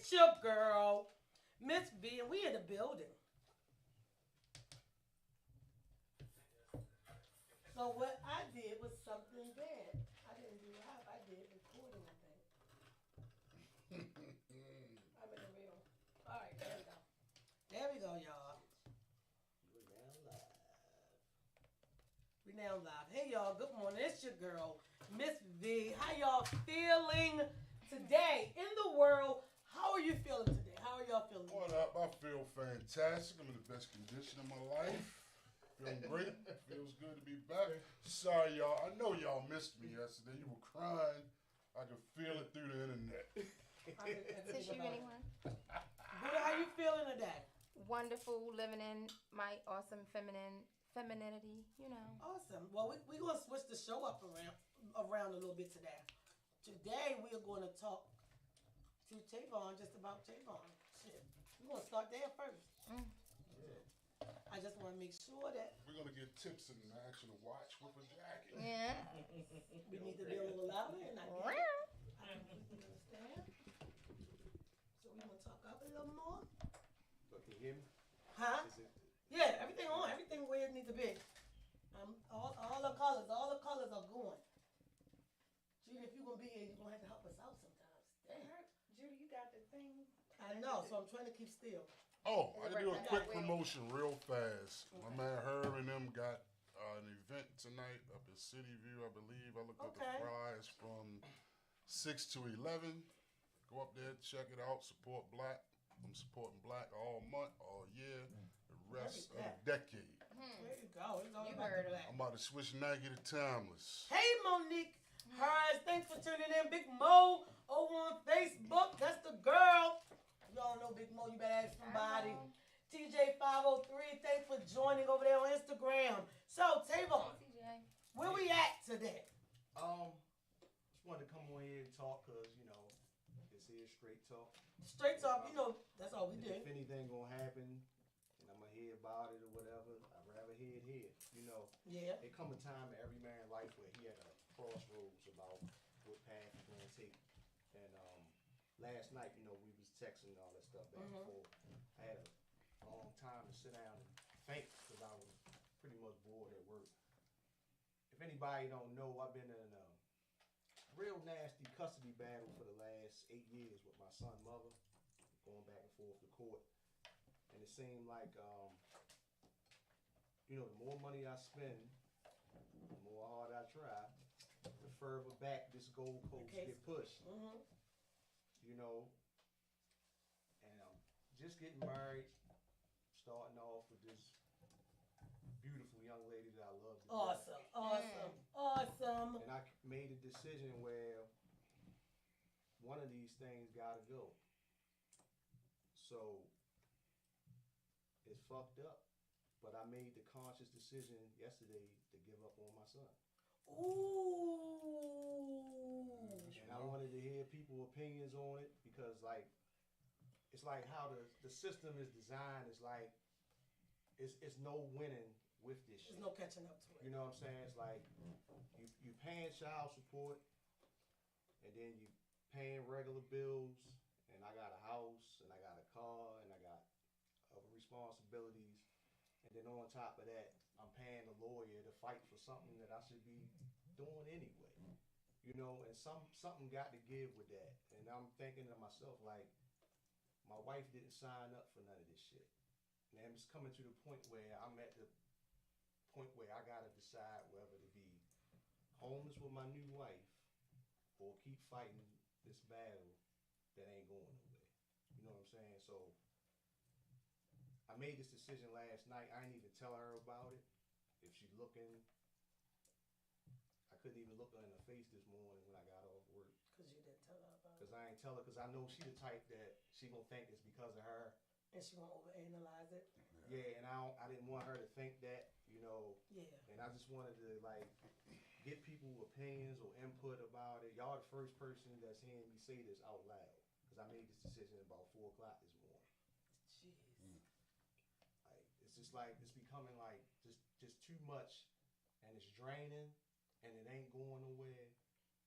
It's your girl, Ms Vee, and we in the building. So what I did was something bad. I didn't do live. I did recording. I think I'm in the real. All right, there we go. There we go, y'all. We're now live. We now live. Hey y'all, good morning. It's your girl, Ms Vee. How y'all feeling today in the world? How are you feeling today? How are y'all feeling? What up? I feel fantastic. I'm in the best condition of my life. Feeling great. Feels good to be back. Sorry, y'all. I know y'all missed me yesterday. You were crying. I could feel it through the internet. Tissue, anyone? Buddha, how you feeling today? Wonderful, living in my awesome femininity, you know. Awesome. Well, we're going to switch the show up around a little bit today. Today, we are going to talk to Tavon just about Tavon. Shit. We're going to start there first. Mm. I just want to make sure that We're going to get tips and action to watch with a jacket. Yeah. we need to be a little louder, and I get it. I completely understand. So we're going to talk up a little more. But can you hear me? Huh? Is it? Yeah, everything on. Everything where it needs to be. All the colors are going. Judy, if you're going to be here, you're going to have to help us out sometimes. Damn. Judy, you got the thing. I know, so I'm trying to keep still. Oh, I can do a I got quick Will. promotion real fast. Okay. My man Herb and them got an event tonight up at City View, I believe. I looked at the Okay. flyers from 6 to 11. Go up there, check it out, support Black. I'm supporting Black all month, all year, the rest of the decade. There you go. It's all You about heard the him. black. I'm about to switch Nike to Timeless. Hey, Monique Hers, thanks for tuning in. Big Mo over on Facebook. That's the girl. Y'all know Big Mo. You better ask somebody. TJ503, thanks for joining over there on Instagram. So, Tavon, TJ. where we at today? Just wanted to come on here and talk because, you know, this here is straight talk. Straight talk, you know, that's all we do. If anything gonna happen and I'm gonna hear about it or whatever, I'd rather hear it here. You know, Yeah. there come a time in every man's life where he had a crossroads about what path he's gonna take. And last night, you know, we was texting and all that stuff back and forth. I had a long time to sit down and think because I was pretty much bored at work. If anybody don't know, I've been in a real nasty custody battle for the last 8 years with my son's mother, going back and forth to court. And it seemed like, you know, the more money I spend, the more hard I try, the further back this goalpost get pushed. Mm-hmm. You know, and just getting married, starting off with this beautiful young lady that I love to death. Awesome. And I made a decision where one of these things gotta go. So it's fucked up, but I made the conscious decision yesterday to give up on my son. Ooh. And I wanted to hear people's opinions on it because, like, it's like how the system is designed. It's like it's no winning with this shit. There's no catching up to it. You know what I'm saying? It's like you paying child support, and then you paying regular bills, and I got a house, and I got a car, and I got other responsibilities, and then on top of that, I'm paying a lawyer to fight for something that I should be doing anyway. You know, and something got to give with that. And I'm thinking to myself, like, my wife didn't sign up for none of this shit. And it's coming to the point where I'm at the point where I gotta decide whether to be homeless with my new wife or keep fighting this battle that ain't going nowhere. You know what I'm saying? So I made this decision last night. I didn't even tell her about it. If she's looking, I couldn't even look her in the face this morning when I got off work. Because you didn't tell her about it. Because I ain't tell her, because I know she the type that she gonna think it's because of her. And she won't overanalyze it. Yeah, and I didn't want her to think that, you know. Yeah. And I just wanted to, like, get people's opinions or input about it. Y'all the first person that's hearing me say this out loud. Because I made this decision about 4 o'clock this morning. Jeez. Like, it's just like, it's becoming like just too much. And it's draining. And it ain't going nowhere.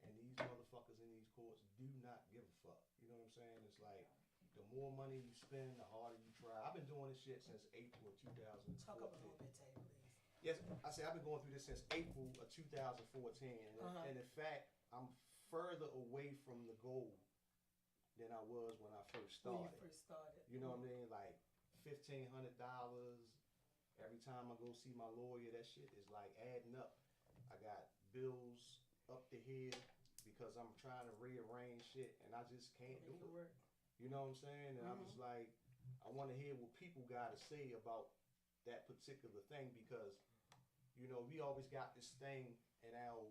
And these motherfuckers in these courts do not give a fuck. You know what I'm saying? It's like, the more money you spend, the harder you try. I've been doing this shit since April of 2014. Talk up a little bit, Tay, please. Yes, I said I've been going through this since April of 2014, and in fact, I'm further away from the goal than I was when I first started. When you first started. You know what I mean? Like $1,500 every time I go see my lawyer. That shit is like adding up. I got bills up to here because I'm trying to rearrange shit, and I just can't do it. Work. You know what I'm saying? And I'm just like, I want to hear what people got to say about that particular thing, because you know, we always got this thing in our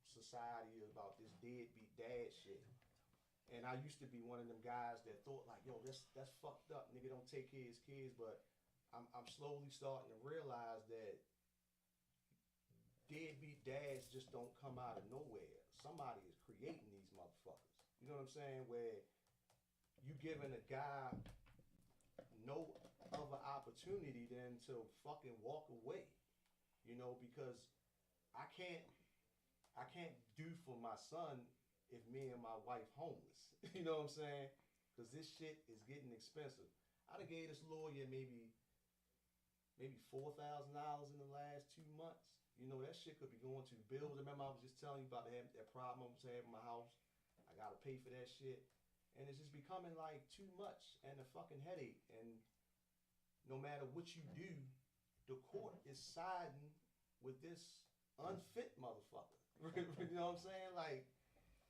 society about this deadbeat dad shit. And I used to be one of them guys that thought like, yo, that's fucked up. Nigga don't take care of his kids. But I'm slowly starting to realize that deadbeat dads just don't come out of nowhere. Somebody is creating these motherfuckers. You know what I'm saying? Where you giving a guy no other opportunity than to fucking walk away. You know, because I can't do for my son if me and my wife homeless. You know what I'm saying? Because this shit is getting expensive. I done gave this lawyer maybe $4,000 in the last 2 months. You know, that shit could be going to bills. Remember I was just telling you about that problem I was having in my house. I gotta pay for that shit. And it's just becoming like too much and a fucking headache. And no matter what you do, the court is siding with this unfit motherfucker. You know what I'm saying? Like,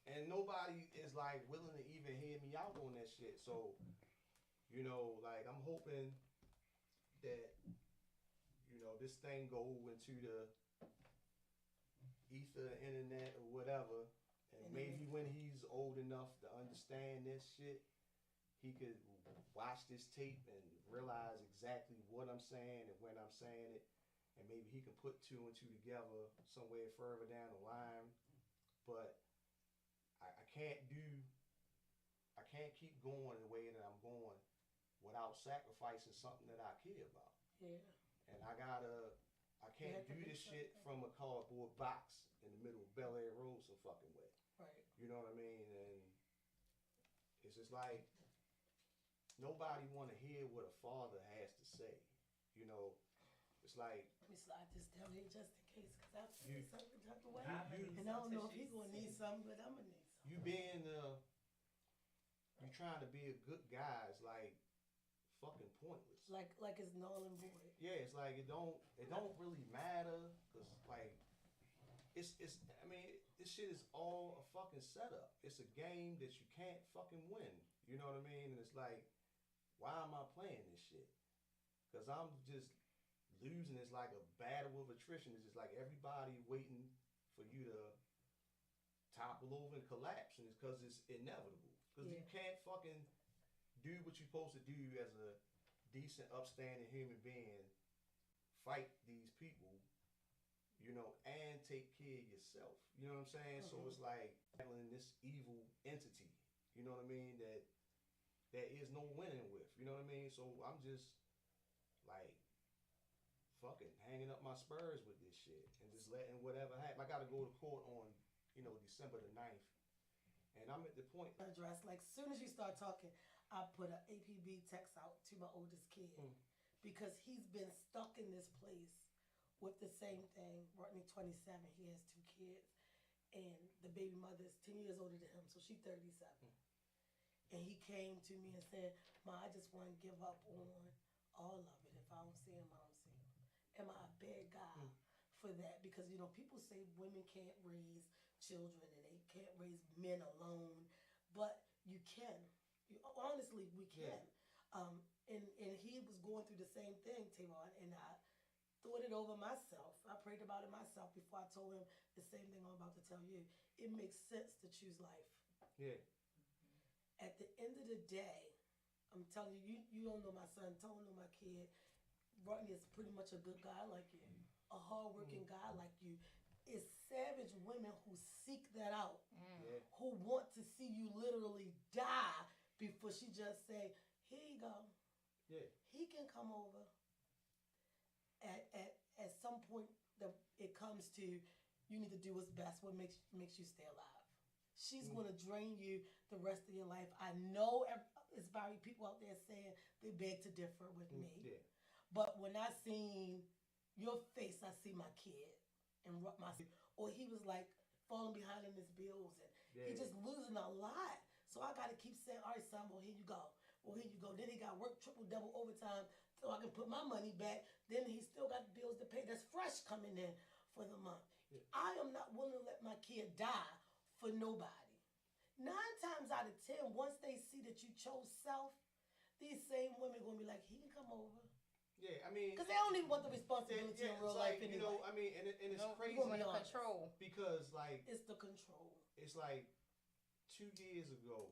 and nobody is like willing to even hear me out on that shit. So, you know, like I'm hoping that, you know, this thing go into the ether, internet, or whatever, and maybe when he's old enough to understand this shit, he could watch this tape and realize exactly what I'm saying and when I'm saying it, and maybe he can put two and two together somewhere further down the line. But I can't keep going the way that I'm going without sacrificing something that I care about. Yeah. And I can't do this shit from a cardboard box in the middle of Bel Air Road some fucking way. Right. You know what I mean? And it's just like, nobody want to hear what a father has to say. You know, it's like, let me slide this down here just in case, because I feel something tucked away. You- And I don't know if he's going to need something, but I'm going to need something. you trying to be a good guy is like fucking pointless. Like it's null and void. Yeah, it's like it don't really matter, because like it's I mean, this shit is all a fucking setup. It's a game that you can't fucking win. You know what I mean? And it's like, why am I playing this shit? Because I'm just losing. It's like a battle of attrition. It's just like everybody waiting for you to topple over and collapse, and it's because it's inevitable. Because you can't fucking do what you're supposed to do as a decent, upstanding human being, fight these people, you know, and take care of yourself. You know what I'm saying? So it's like battling this evil entity, you know what I mean, that there is no winning with. You know what I mean? So I'm just like fucking hanging up my spurs with this shit and just letting whatever happen. I got to go to court on, you know, December the 9th. And I'm at the point. Address, like, as soon as you start talking, I put an APB text out to my oldest kid because he's been stuck in this place with the same thing. Rodney, 27, he has 2 kids, and the baby mother is 10 years older than him, so she's 37. And he came to me and said, "Ma, I just want to give up on all of it. If I don't see him, I don't see him." Am I a bad guy for that? Because, you know, people say women can't raise children and they can't raise men alone, but you can. Honestly, we can. And he was going through the same thing, Tavon, and I thought it over myself. I prayed about it myself before I told him the same thing I'm about to tell you. It makes sense to choose life. Yeah. At the end of the day, I'm telling you, you don't know my son, don't know my kid. Rodney is pretty much a good guy like you, a hardworking guy like you. It's savage women who seek that out, who want to see you literally die before she just say, "Here you go." Yeah. He can come over. At some point, it comes to you need to do what's best, what makes you stay alive. she's going to drain you the rest of your life. I know it's probably people out there saying they beg to differ with me. Yeah. But when I seen your face, I see my kid. And or he was like falling behind in his bills and he just losing a lot. So I got to keep saying, all right, son, well, here you go. Well, here you go. Then he got work triple, double overtime so I can put my money back. Then he still got bills to pay. That's fresh coming in for the month. Yeah. I am not willing to let my kid die for nobody. 9 times out of 10, once they see that you chose self, these same women going to be like, he can come over. Yeah, I mean, because they don't even want the responsibility in real life anyway. You know, I mean, and it's crazy control because like it's the control. It's like 2 years ago.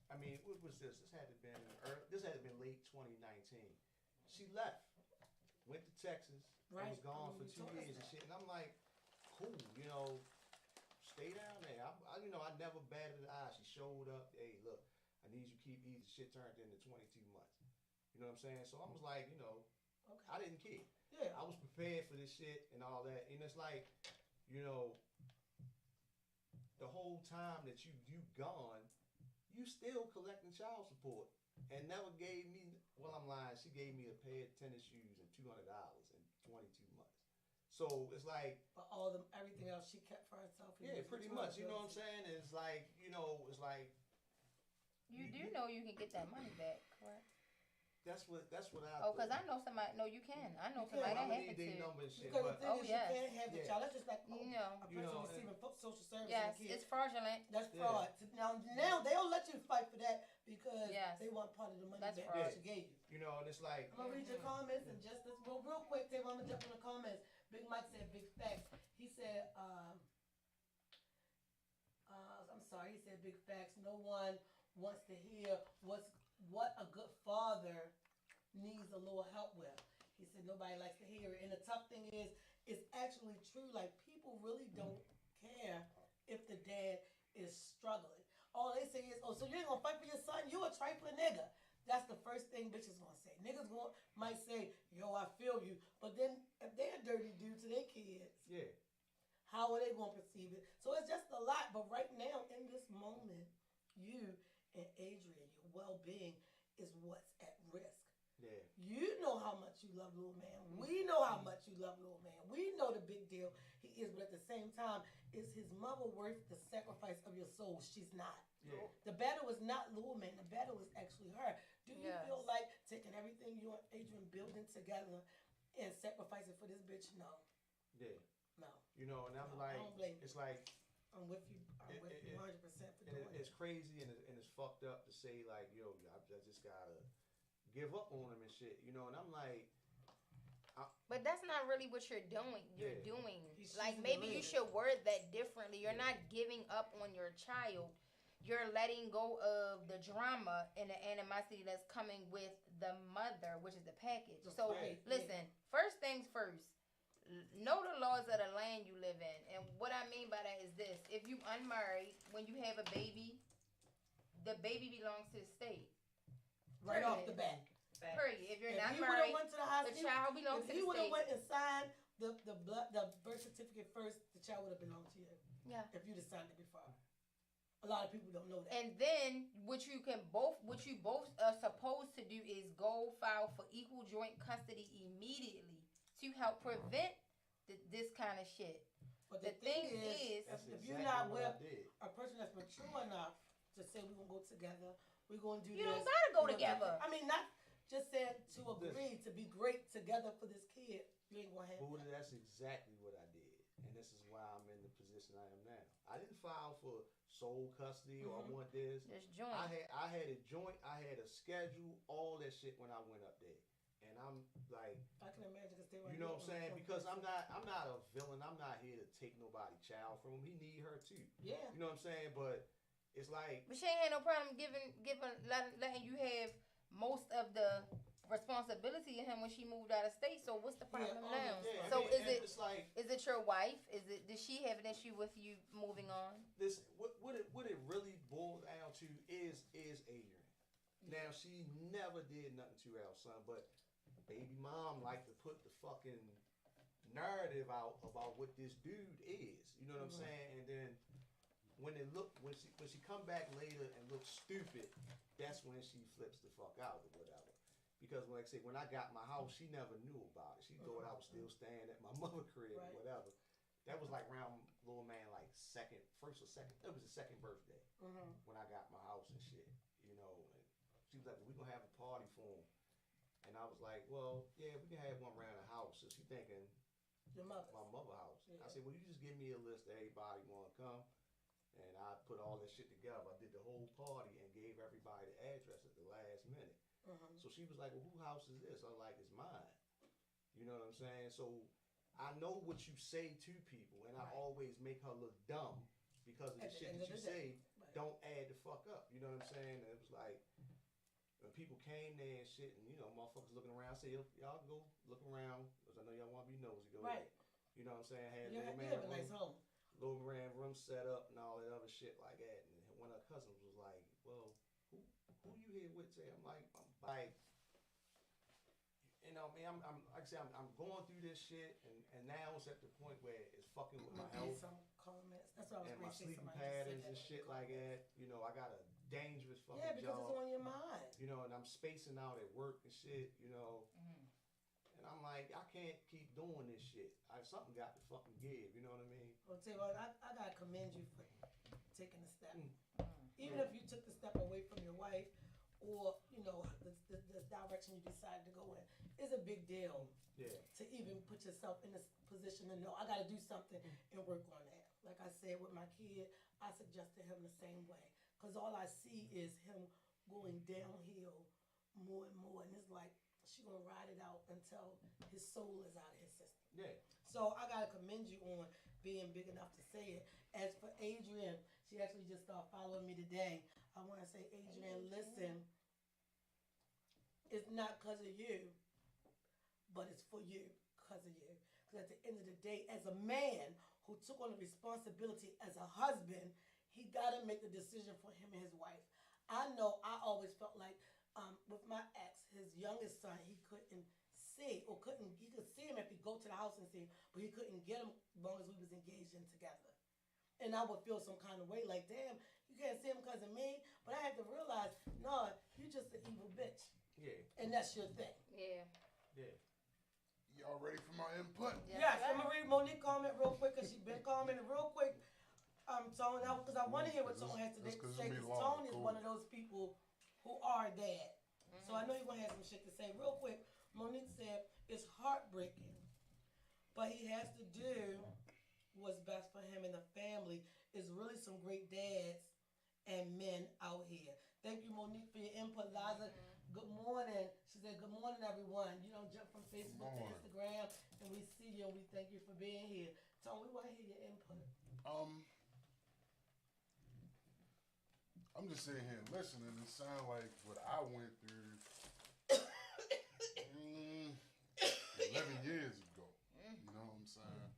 I mean, what was this? This had to have been late 2019. She left, went to Texas, right. Was gone for 2 years and shit. And I'm like, cool, you know, stay down there. I never batted an eye. She showed up. Hey, look, I need you to keep these shit turned into 22 months. You know what I'm saying? So I was like, you know, okay. I didn't care. Yeah. I was prepared for this shit and all that. And it's like, you know, the whole time that you gone, you still collecting child support and never gave me, well, I'm lying, she gave me a pair of tennis shoes and $200 in 22 months. So it's like, but everything else she kept for herself. Yeah, pretty much. You know what I'm saying? It's like, you know, it's like. You do know you can get that money back, correct? That's what I. Oh, because I know somebody. No, you can. I know somebody that happened to. Number and shit, because the thing is, you can't have the child. That's just like a person receiving social services. Yes, it's fraudulent. That's fraud. Yeah. Now they'll let you fight for that because they want part of the money back that she gave you. You know, and it's like. I'm gonna read your comments and just this real quick. Tim, I'm gonna jump in the comments. Big Mike said big facts. He said, I'm sorry. He said big facts. No one wants to hear what a good father needs a little help with. He said nobody likes to hear it. And the tough thing is, it's actually true. Like, people really don't care if the dad is struggling. All they say is, oh, so you ain't gonna fight for your son? You a trifling nigga. That's the first thing bitches gonna say. Niggas might say, yo, I feel you. But then if they're a dirty dude to their kids, how are they gonna perceive it? So it's just a lot. But right now, in this moment, you and Adrian, your well-being is what's at risk. Yeah. You know how much you love little man. We know how much you love little man. We know the big deal he is, but at the same time, is his mother worth the sacrifice of your soul? She's not. Yeah. The battle is not little man. The battle is actually her. Do you feel like taking everything you and Adrian building together and sacrificing for this bitch? No. Yeah. No. You know, and I'm like, I don't blame it's like. I'm with you. I'm with you 100% for doing it. It's crazy and it's fucked up to say like, yo, I just gotta give up on him and shit, you know. And I'm like, but that's not really what you're doing. You're doing like maybe you should word that differently. You're not giving up on your child. You're letting go of the drama and the animosity that's coming with the mother, which is the package. So listen, first things first. Know the laws of the land you live in. And what I mean by that is this. If you unmarried, when you have a baby, the baby belongs to the state. Right off the bat. Period. If you're not married, the child belongs to the state. If you would have went and signed the birth certificate first, the child would have belonged to you. Yeah. If you'd have signed it before. A lot of people don't know that. And then what you both are supposed to do is go file for equal joint custody immediately to help prevent this kind of shit. But the thing is, if you're not with a person that's mature enough to say we're gonna go together, we're gonna do this. You don't gotta go together. I mean, not just saying to agree to be great together for this kid. You ain't gonna have that. That's exactly what I did, and this is why I'm in the position I am now. I didn't file for sole custody or I want this. Just joint. I had a joint. I had a schedule. All that shit when I went up there. And I'm like, I can imagine because they were. You know what I'm saying? Because I'm not a villain. I'm not here to take nobody's child from him. He need her too. Yeah. You know what I'm saying? But it's like. But she ain't had no problem letting you have most of the responsibility of him when she moved out of state. So what's the problem now? Yeah, so it's like, is it your wife? Does she have an issue with you moving on? This what it really boils down to is Adrian. Now she never did nothing to our son, but baby mom like to put the fucking narrative out about what this dude is. You know what I'm saying? And then when she come back later and looks stupid, that's when she flips the fuck out or whatever. Because like I say, when I got my house, she never knew about it. She thought I was still staying at my mother's crib or whatever. That was like around little man like first or second. It was his second birthday when I got my house and shit. You know, and she was like, well, "We gonna have a party for him," and I was like, "Well, yeah, we can have one around the house." So she thinking my mother's house. Yeah. I said, "Well, you just give me a list of everybody wanna come." And I put all that shit together. I did the whole party and gave everybody the address at the last minute. So she was like, well, whose house is this? I was like, it's mine. You know what I'm saying? So I know what you say to people, and I always make her look dumb because of the shit that you say. Don't add the fuck up. You know what I'm saying? And it was like, when people came there and shit, and, you know, motherfuckers looking around, I say, y'all go look around, because I know y'all want to be nosy. Go ahead. You know what I'm saying? I had little man have a nice home. Little man room set up and all that other shit like that. And one of her cousins was like, well, who you here with today? I'm like, you know, man, I'm like I said, I'm going through this shit, and now it's at the point where it's fucking with my health. Some comments. That's what I was and my sleeping patterns and shit like that. You know, I got a dangerous fucking job. Yeah, because it's on your mind. You know, and I'm spacing out at work and shit, you know. And I'm like, I can't keep doing this shit. Something got to fucking give, you know what I mean? Well, tell you what, I gotta commend you for taking the step. Even if you took the step away from your wife, or, you know, the direction you decided to go in, it's a big deal. Yeah. To even put yourself in this position to know, I gotta do something and work on that. Like I said with my kid, I suggested him the same way. Because all I see is him going downhill more and more. And it's like, she gonna ride it out until his soul is out of his system. Yeah. So I gotta commend you on being big enough to say it. As for Adrian, she actually just started following me today. I wanna say, Adrian, listen, it's not because of you, but it's for you, because of you. Because at the end of the day, as a man who took on the responsibility as a husband, he gotta make the decision for him and his wife. I know I always felt like, with my ex, his youngest son, he could see him if he go to the house and see him, but he couldn't get him as long as we was engaged in together. And I would feel some kind of way, like, damn, you can't see him because of me. But I had to realize, no, you just an evil bitch. Yeah. And that's your thing. Yeah. Yeah. Y'all ready for my input? Yes, I'm going to read Monique comment real quick, because she's been commenting real quick. Tone, because I want to hear what Tone has to say, because Tone is one of those people who are a dad. So I know you're going to have some shit to say. Real quick, Monique said, it's heartbreaking, but he has to do what's best for him and the family. It's really some great dads and men out here. Thank you, Monique, for your input. Liza, good morning. She said, good morning, everyone. You don't jump from Facebook to Instagram, and we see you, and we thank you for being here. Tone, we want to hear your input. I'm just sitting here listening. It sounds like what I went through 11 years ago. You know what I'm saying?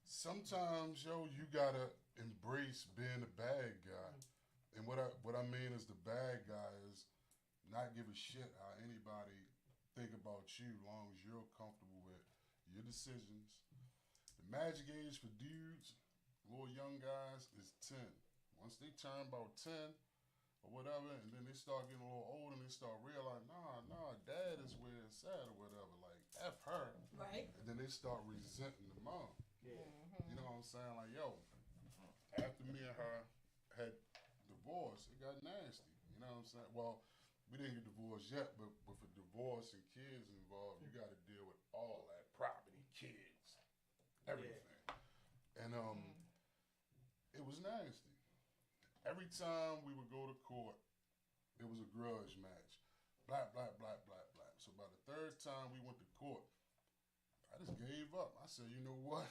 Sometimes, you gotta embrace being a bad guy. And what I mean is the bad guy is not give a shit how anybody think about you as long as you're comfortable with your decisions. The magic age for dudes, little young guys, is 10. Once they turn about 10 or whatever, and then they start getting a little older and they start realizing, nah, dad is where it's at or whatever, like, F her. Right. And then they start resenting the mom. Yeah. You know what I'm saying? Like, after me and her had divorced, it got nasty. You know what I'm saying? Well, we didn't get divorced yet, but with a divorce and kids involved, you got to deal with all that property, kids, everything. Yeah. And it was nasty. Every time we would go to court, it was a grudge match. Blah, blah, blah, blah, blah. So by the third time we went to court, I just gave up. I said, you know what?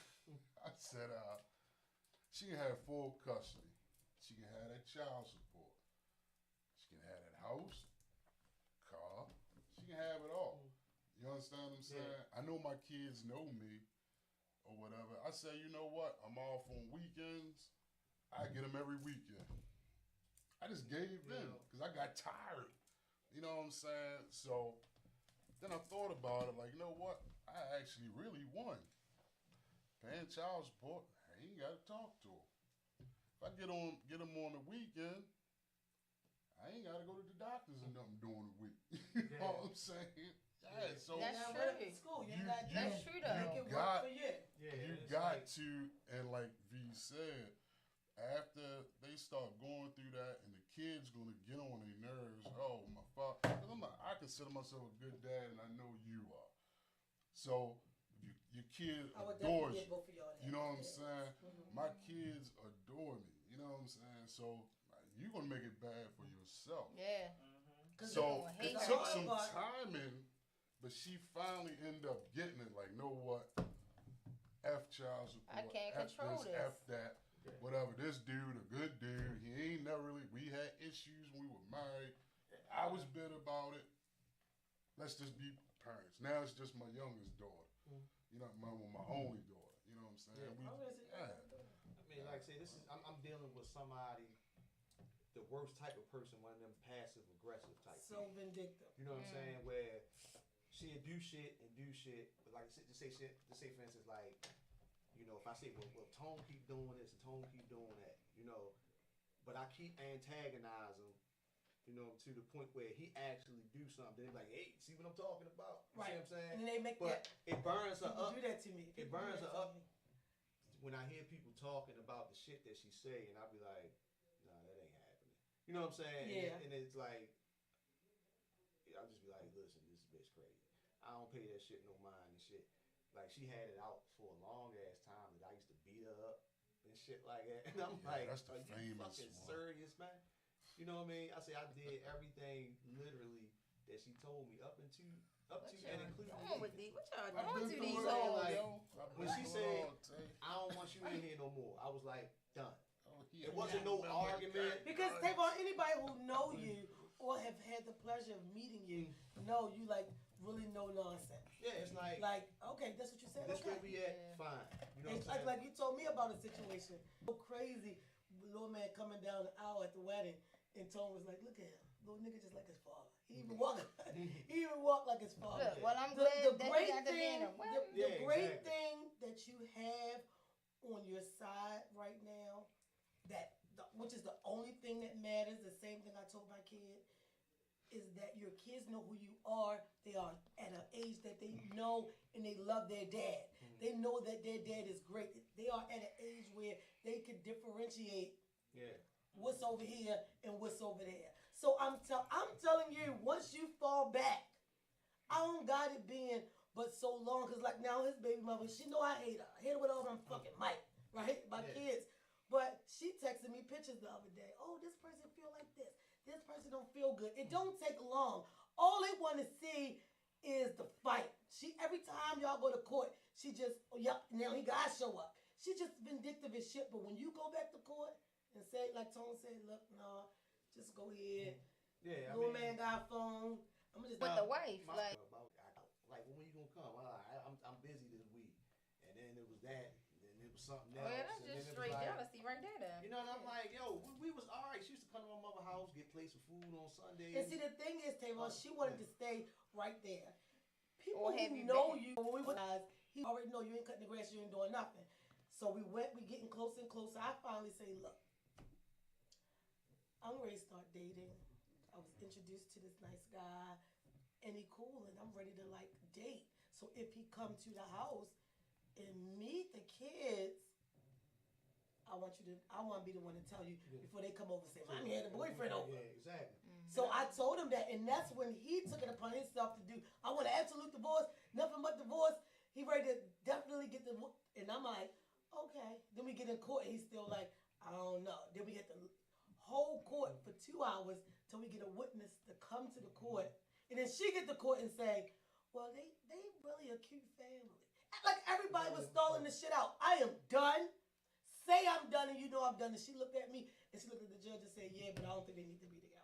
I said, she can have full custody. She can have that child support. She can have that house, car. She can have it all. You understand what I'm saying? Yeah. I know my kids know me or whatever. I say, you know what? I'm off on weekends. I get them every weekend. I just gave in because I got tired. You know what I'm saying? So then I thought about it, like, you know what? I actually really won. Paying child support, I ain't got to talk to her. If I get them on the weekend, I ain't gotta go to the doctors and nothing during the week. You know what I'm saying? Yeah, so That's Now, true. right after school, you ain't got That's true though. make it work got- for you. you got to, and like V said, after they start going through that, and the kid's gonna get on their nerves. Oh, my father! I consider myself a good dad, and I know you are. So your kid I would adores definitely you. get both of y'all that. You know what I'm saying? Mhm. My kids adore me. You know what I'm saying? So you're gonna make it bad for yourself. Yeah. Cause So gonna it hate took her. some timing, but she finally ended up getting it. Like, know what? F child support. I can't F control this. F that. Whatever. This dude, a good dude. He ain't never really. We had issues when we were married. I was bitter about it. Let's just be parents. Now it's just my youngest daughter. You know, my only daughter. You know what I'm saying? Yeah. I I mean, like I say, I'm dealing with somebody, the worst type of person, one of them passive aggressive type. So people. vindictive. You know what I'm saying? Where she'll do shit, but like to say for instance, like, you know, if I say, well, Tone keep doing this and Tone keep doing that, you know, but I keep antagonizing, you know, to the point where he actually do something. Then they're like, hey, see what I'm talking about? You Right. see what I'm saying? And then they make But it burns her people up. do that to me. It People do burns that her to up me. when I hear people talking about the shit that she say, and I'll be like, nah, that ain't happening. You know what I'm saying? Yeah. And it's like, I'll just be like, listen, this bitch crazy. I don't pay that shit no mind and shit. Like, she had it out for a long ass time that I used to beat her up and shit like that. And I'm like, that's the are you famous fucking one. serious, man? You know what I mean? I say I did everything literally that she told me up to What and y'all including doing with leaving. these? What y'all I've doing been to through these it all, hoes? like, yo. I've when been she through it said, all, Tay. I don't want you in here no more. I was like, done. Oh, It wasn't no argument. Because Tavon, anybody who know you or have had the pleasure of meeting you know you like really no nonsense. Yeah, it's like Okay, that's what you said. this Okay. where we at, Yeah. fine. You know It's what I'm saying? like you told me about a situation. So crazy. Little man coming down the aisle at the wedding, and Tone was like, "Look at him, little nigga, just like his father. He even walk like his father." Look, well, I'm The glad that great he got to be in thing, a wedding. the Yeah, great exactly. thing that you have on your side right now, which is the only thing that matters. The same thing I told my kid is that your kids know who you are. They are at an age that they know and they love their dad. They know that their dad is great. They are at an age where they can differentiate Yeah. what's over here and what's over there. So I'm telling you, once you fall back, I don't got it being but so long, because like now his baby mother, she know I hate her. I hate her with all them fucking mic, right? My kids. But she texted me pictures the other day. Oh, this person feel like this. This person don't feel good. It don't take long. All they want to see is the fight. She every time y'all go to court, she just now he gotta show up. She just vindictive as shit. But when you go back to court and say, like Tone said, look, no, just go ahead. Yeah, Little man got a phone. I'm just With the wife, like, like when you gonna come? I'm busy this week, and then it was that, and then it was something oh else. yeah, that's and then just it was straight like, jealousy right there. Then. You know, and I'm like, yo, we was all right. She used to come to my mother's house, get plates of food on Sundays. And see, the thing is, Tavon, she wanted to stay right there. People Or have who you know been? you, when we were guys, he already know you ain't cutting the grass, you ain't doing nothing. So we getting closer and closer. I finally say, look, I'm ready to start dating. I was introduced to this nice guy, and he cool, and I'm ready to like date. So if he come to the house and meet the kids, I want to be the one to tell you before they come over and say, Mommy had a boyfriend over. Yeah, exactly. So I told him that, and that's when he took it upon himself to do. I want an absolute divorce, nothing but divorce. He ready to definitely get the, and I'm like, okay. Then we get in court, and he's still like, I don't know. Then we get the whole court for 2 hours till we get a witness to come to the court, and then she get to court and say, well, they really a cute family. Like everybody was stalling the shit out. I am done. Say I'm done, and you know I'm done. And she looked at me, and she looked at the judge and said, yeah, but I don't think they need to be together.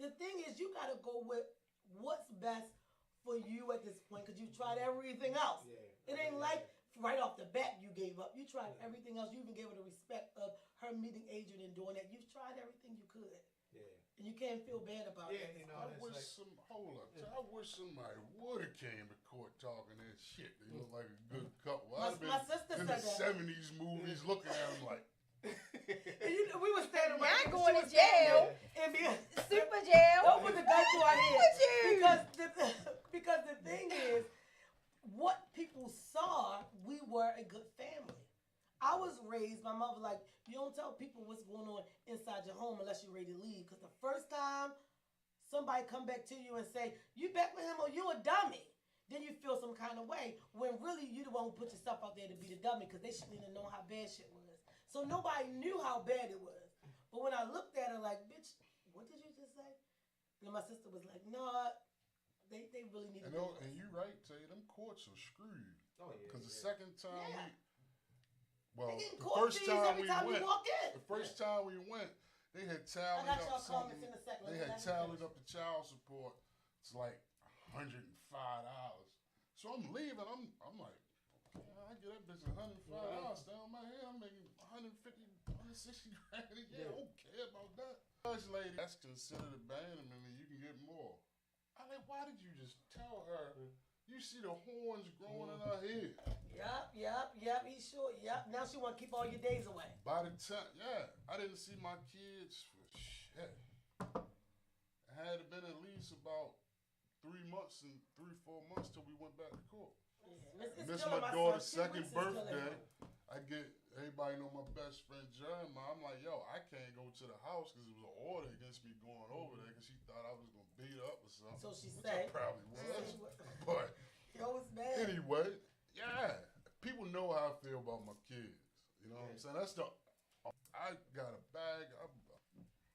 The thing is, you got to go with what's best for you at this point, because you tried everything else. Yeah. It ain't like right off the bat you gave up. You tried everything else. You even gave her the respect of her meeting Adrian and doing that. You've tried everything you could. Yeah. And you can't feel bad about Yeah, it. you know, I and it's wish like, I wish somebody would have came to court talking that shit. They look like a good couple. My I'd have sister been in said the that. '70s movies looking at them like, jail. And Super jail. don't put the gun to our head. With you. Because the thing is, what people saw, we were a good family. I was raised, my mother like, you don't tell people what's going on inside your home unless you're ready to leave. Because the first time somebody come back to you and say, you back with him or you a dummy, then you feel some kind of way. When really you the one who put yourself out there to be the dummy because they shouldn't even know how bad shit was. So nobody knew how bad it was. But when I looked at her like, bitch, what did you just say? And my sister was like, no, they really need to know. And you right, Tay, them courts are screwed. Oh, yeah. Because the second time They getting the court first fees time every we time you went, walk in. the first time we went, they had I tallied got up y'all something. comments in a second. They had tallied up the child support. It's like $105. So I'm leaving. I'm like, I get that bitch $105 down my head. I'm making 150, 160 grand a year. I don't care about that. First lady, that's considered abandonment, and you can get more. I'm like, why did you just tell her? You see the horns growing in her head. Yep. He's sure. Yep. Now she want to keep all your days away. By the time, I didn't see my kids for shit. It had been at least about 3 months and 3-4 months till we went back to court. Yeah. And this is my daughter's second birthday. I get everybody know my best friend Jeremiah. I'm like, yo, I can't go to the house because it was an order against me going over there because she thought I was gonna beat her up or something. So she which said. I probably was. But Yo, it's bad. anyway, people know how I feel about my kids. You know what I'm saying? That's I got a bag.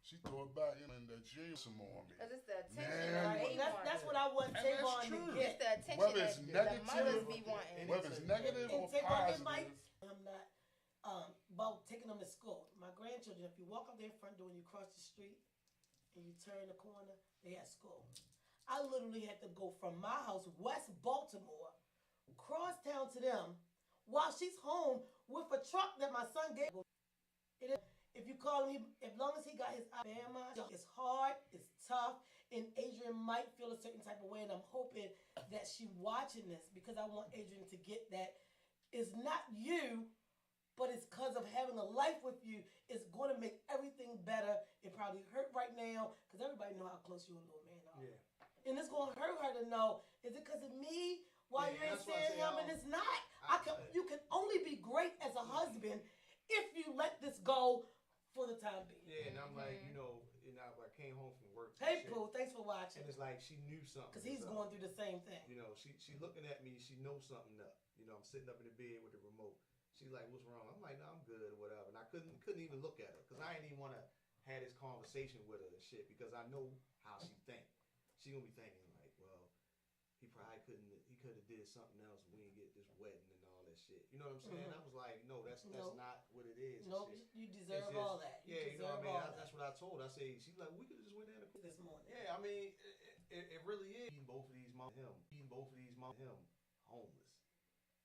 She threw it back in that she ain't some more on me. Because it's the attention Man. that they want. That's what I want And Tavon that's to true. get. It's the attention Whether it's that the mothers negative, be wanting. whether it's negative And or Tavon, it might. positive. I'm not about taking them to school. My grandchildren, if you walk up their front door and you cross the street and you turn the corner, they at school. I literally had to go from my house, West Baltimore, cross town to them, while she's home with a truck that my son gave. If you call him, as long as he got his Alabama, it's hard, it's tough, and Adrian might feel a certain type of way, and I'm hoping that she watching this because I want Adrian to get that it's not you, but it's because of having a life with you. It's going to make everything better. It probably hurt right now because everybody know how close you and little man are. Yeah. And it's going to hurt her to know, is it because of me? Why you ain't that's why I seeing say him? And it's not. You can only be great as a husband if you let this go for the time being. Yeah, and I'm like, I came home from work. Hey, Pooh, thanks for watching. And it's like she knew something. Because he's going through the same thing. She looking at me. She knows something up. I'm sitting up in the bed with the remote. She's like, "What's wrong?" I'm like, "No, I'm good or whatever." And I couldn't even look at her because I didn't even want to have this conversation with her and shit because I know how she think. She gonna be thinking like, "Well, he probably couldn't. He could have did something else. We didn't get this wedding and all that shit." You know what I'm saying? I was like, "No, that's not what it is." No, you deserve all that. You know what I mean? That's what I told her. I say, she's like, "We could have just went down to this morning." Yeah, I mean, it really is. Eating both of these him homeless.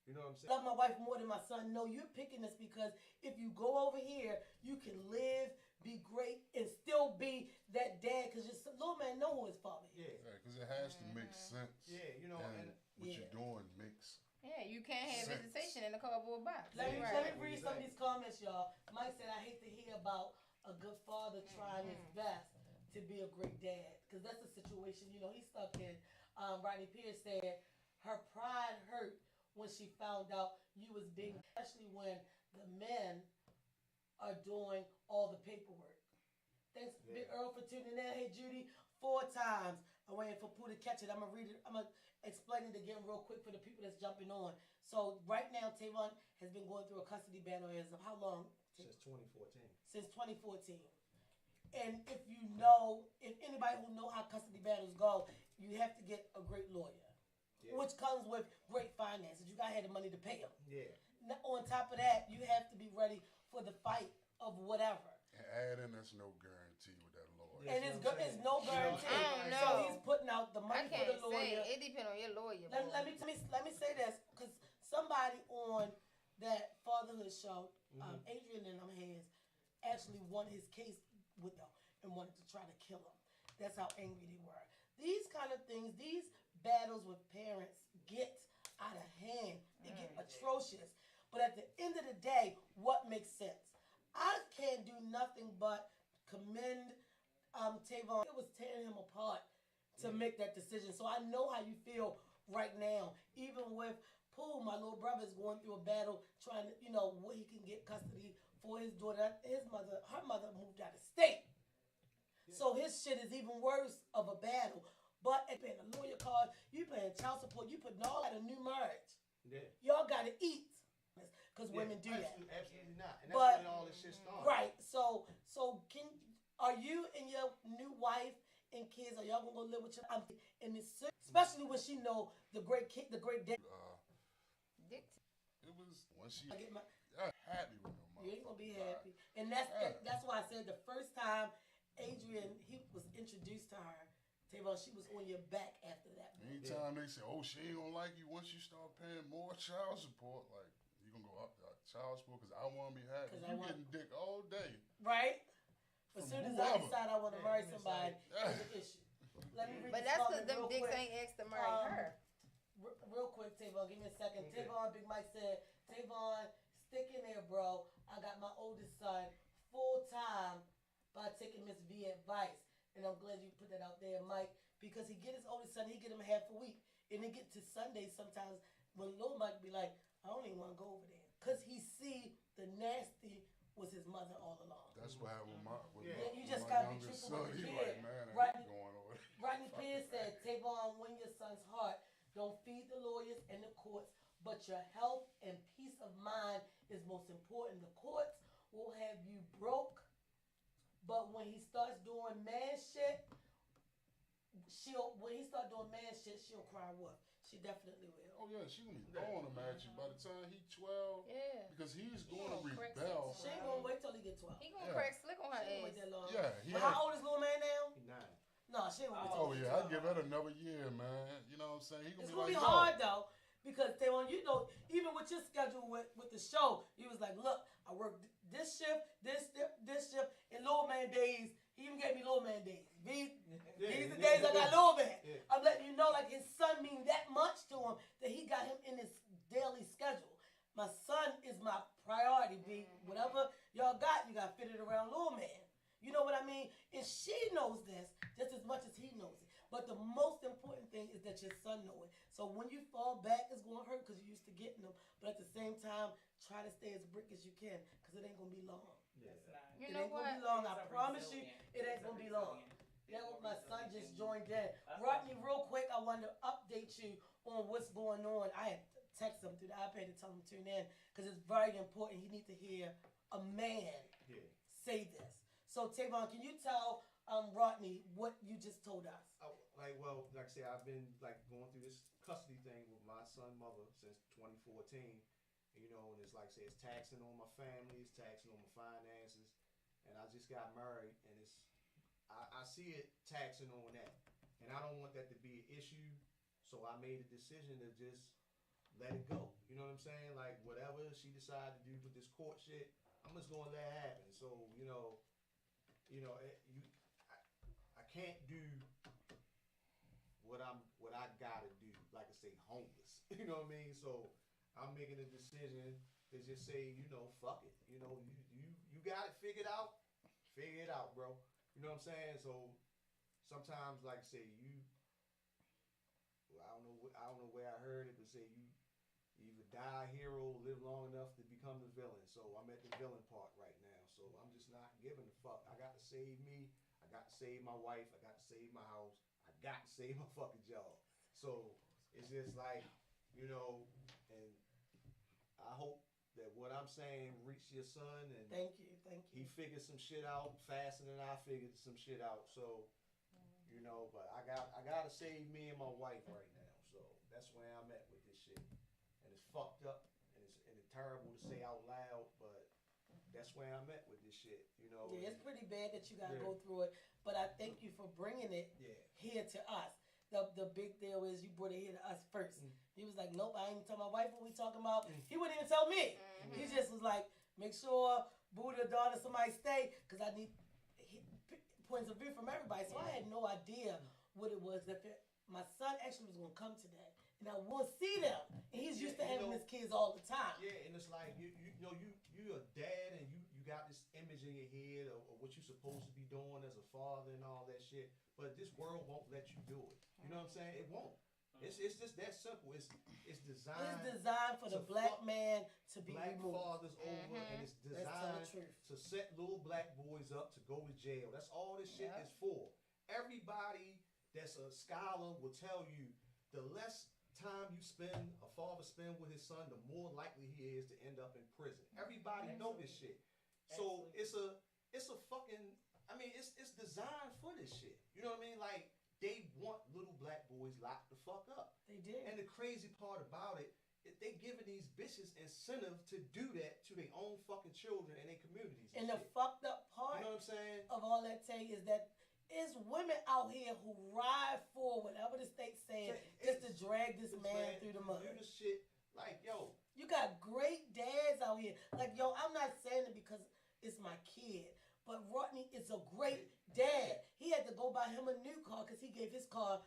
You know what I'm saying? I love my wife more than my son. No, you're picking this because if you go over here, you can live, be great, and still be that dad because your little man know who his father is. Yeah. Because it has to make sense. Yeah, and what you're doing makes Yeah, you can't have visitation in a cardboard box. Let me read some of these comments, y'all. Mike said, I hate to hear about a good father trying his best to be a great dad because that's a situation, he's stuck in. Rodney Pierce said, her pride hurt when she found out you was being, especially when the men are doing all the paperwork. Thanks, Big Earl, for tuning in. Hey, Judy, 4 times. I'm waiting for Pooh to catch it. I'm going to read it. I'm going to explain it again real quick for the people that's jumping on. So right now, Tavon has been going through a custody battle as of how long? Since 2014. Since 2014. And if anybody who know how custody battles go, you have to get a great lawyer. Yeah. Which comes with great finances. You got to have the money to pay them. Yeah. Now, on top of that, you have to be ready for the fight of whatever. And add in, there's no guarantee with that lawyer. And it's no guarantee. I don't know. So he's putting out the money for the lawyer. It depends on your lawyer. Let me say this, because somebody on that fatherhood show, Adrian and them hands, actually won his case with them and wanted to try to kill him. That's how angry they were. These kind of things, these battles with parents get out of hand. They get atrocious. But at the end of the day, what makes sense? I can't do nothing but commend Tavon. It was tearing him apart to make that decision. So I know how you feel right now. Even with Pooh, my little brother is going through a battle trying to, where he can get custody for his daughter. Her mother moved out of state. Yeah. So his shit is even worse of a battle. But you paying a lawyer card, you paying child support, you putting all out a new marriage. Yeah. Y'all gotta eat. Because women do that. Absolutely not. And that's when all this shit started. Right. So are you and your new wife and kids, are y'all gonna go live with your in this, especially when she know the great dick. It was when she happy with her mom. You ain't gonna be happy. And that's why I said the first time Adrian he was introduced to her, Tavon, she was on your back after that. Anytime they say, "Oh, she ain't gonna like you once you start paying more child support," like you gonna go up child support because I want to be happy. You getting dick all day, right? As soon as I decide I want to marry somebody, there's an issue. Let me read but that's because them dicks ain't asked to marry her. Real quick, Tavon, give me a second. Okay. Tavon, Big Mike said, Tavon, stick in there, bro. I got my oldest son full time by taking Ms Vee advice. And I'm glad you put that out there, Mike, because he get his oldest son, he get him half a week. And it get to Sunday sometimes when little Mike be like, I don't even want to go over there. Because he see the nasty was his mother all along. That's what happened with my you just got to be truthful with the kid. Like, man, Rodney, going over. Rodney Pierce said, Tavon, win your son's heart. Don't feed the lawyers and the courts, but your health and peace of mind is most important. The courts will have you broke, but when he starts doing man shit, she'll cry wolf. She definitely will. Oh yeah, she gonna be throwing him at you by the time he 12. Yeah. Because he's going to rebel. She ain't gonna wait till he get 12. He gonna crack slick on her ass. Wait that long. Yeah. But how old is little man now? He's 9. No, she ain't gonna wait till I give that another year, man. You know what I'm saying? It's gonna be hard though. Because Tavon, even with your schedule with the show, he was like, look, I work this shift, this shift, and little man days. He even gave me little man days. These the days I got little man. Yeah. I'm letting you know, like his son mean that much to him that he got him in his daily schedule. My son is my priority, B. Whatever y'all got, you got to fit it around little man. You know what I mean? And she knows this just as much as he knows it. But the most important thing is that your son know it. So when you fall back, it's going to hurt because you're used to getting them. But at the same time, try to stay as brick as you can because it ain't going to be long. Yeah. It ain't going to be long. I promise you, it ain't going to be long. That's what my son just joined in. Rodney, real quick, I wanted to update you on what's going on. I had text him through the iPad to tell him to tune in because it's very important. He needs to hear a man say this. So, Tavon, can you tell Rodney what you just told us? Like I said, I've been going through this custody thing with my son's mother since 2014. And it's like I say, it's taxing on my family, it's taxing on my finances, and I just got married, and I see it taxing on that, and I don't want that to be an issue. So I made a decision to just let it go. You know what I'm saying? Like whatever she decided to do with this court shit, I'm just gonna let it happen. So I can't do what I gotta do. Like I say, homeless. You know what I mean? So I'm making a decision to just say, fuck it. You got it figured out. Figure it out, bro. You know what I'm saying? So sometimes, like I say, I don't know where I heard it, but say you either die a hero or live long enough to become the villain. So I'm at the villain part right now. So I'm just not giving a fuck. I got to save me. I got to save my wife. I got to save my house. I got to save my fucking job. So it's just like, and I hope that what I'm saying reach your son, and thank you. He figured some shit out faster than I figured some shit out. So, but I gotta save me and my wife right now. So that's where I'm at with this shit, and it's fucked up, and it's terrible to say out loud, but that's where I'm at with this shit. Yeah, it's pretty bad that you gotta go through it, but I thank you for bringing it here to us. The big deal is you brought it here to us first. He was like, nope, I ain't even tell my wife what we talking about. He wouldn't even tell me. He just was like, make sure Buddha, daughter, somebody stay, because I need points of view from everybody. So I had no idea what it was. My son actually was going to come today, and I want to see them. And he's used to having his kids all the time. Yeah, and it's like, you're a dad, and you got this image in your head of what you're supposed to be doing as a father and all that shit. But this world won't let you do it. You know what I'm saying? It won't. It's just that simple. It's designed. It's designed for the black man to be black removed. fathers over, and it's designed to set little black boys up to go to jail. That's all this shit is for. Everybody that's a scholar will tell you the less time you spend, a father spend with his son, the more likely he is to end up in prison. Everybody know this shit. So it's a fucking, I mean, it's designed for this shit. You know what I mean? Like, they want little black boys locked the fuck up. They did. And the crazy part about it, they giving these bitches incentive to do that to their own fucking children and their communities. And the fucked up part, you know what I'm saying, of all that thing is that it's women out here who ride for whatever the state's saying just to drag this man through the mud. Do this shit like, yo. You got great dads out here. Like, yo, I'm not saying it because it's my kid, but Rodney is a great dad. He had to go buy him a new car because he gave his truck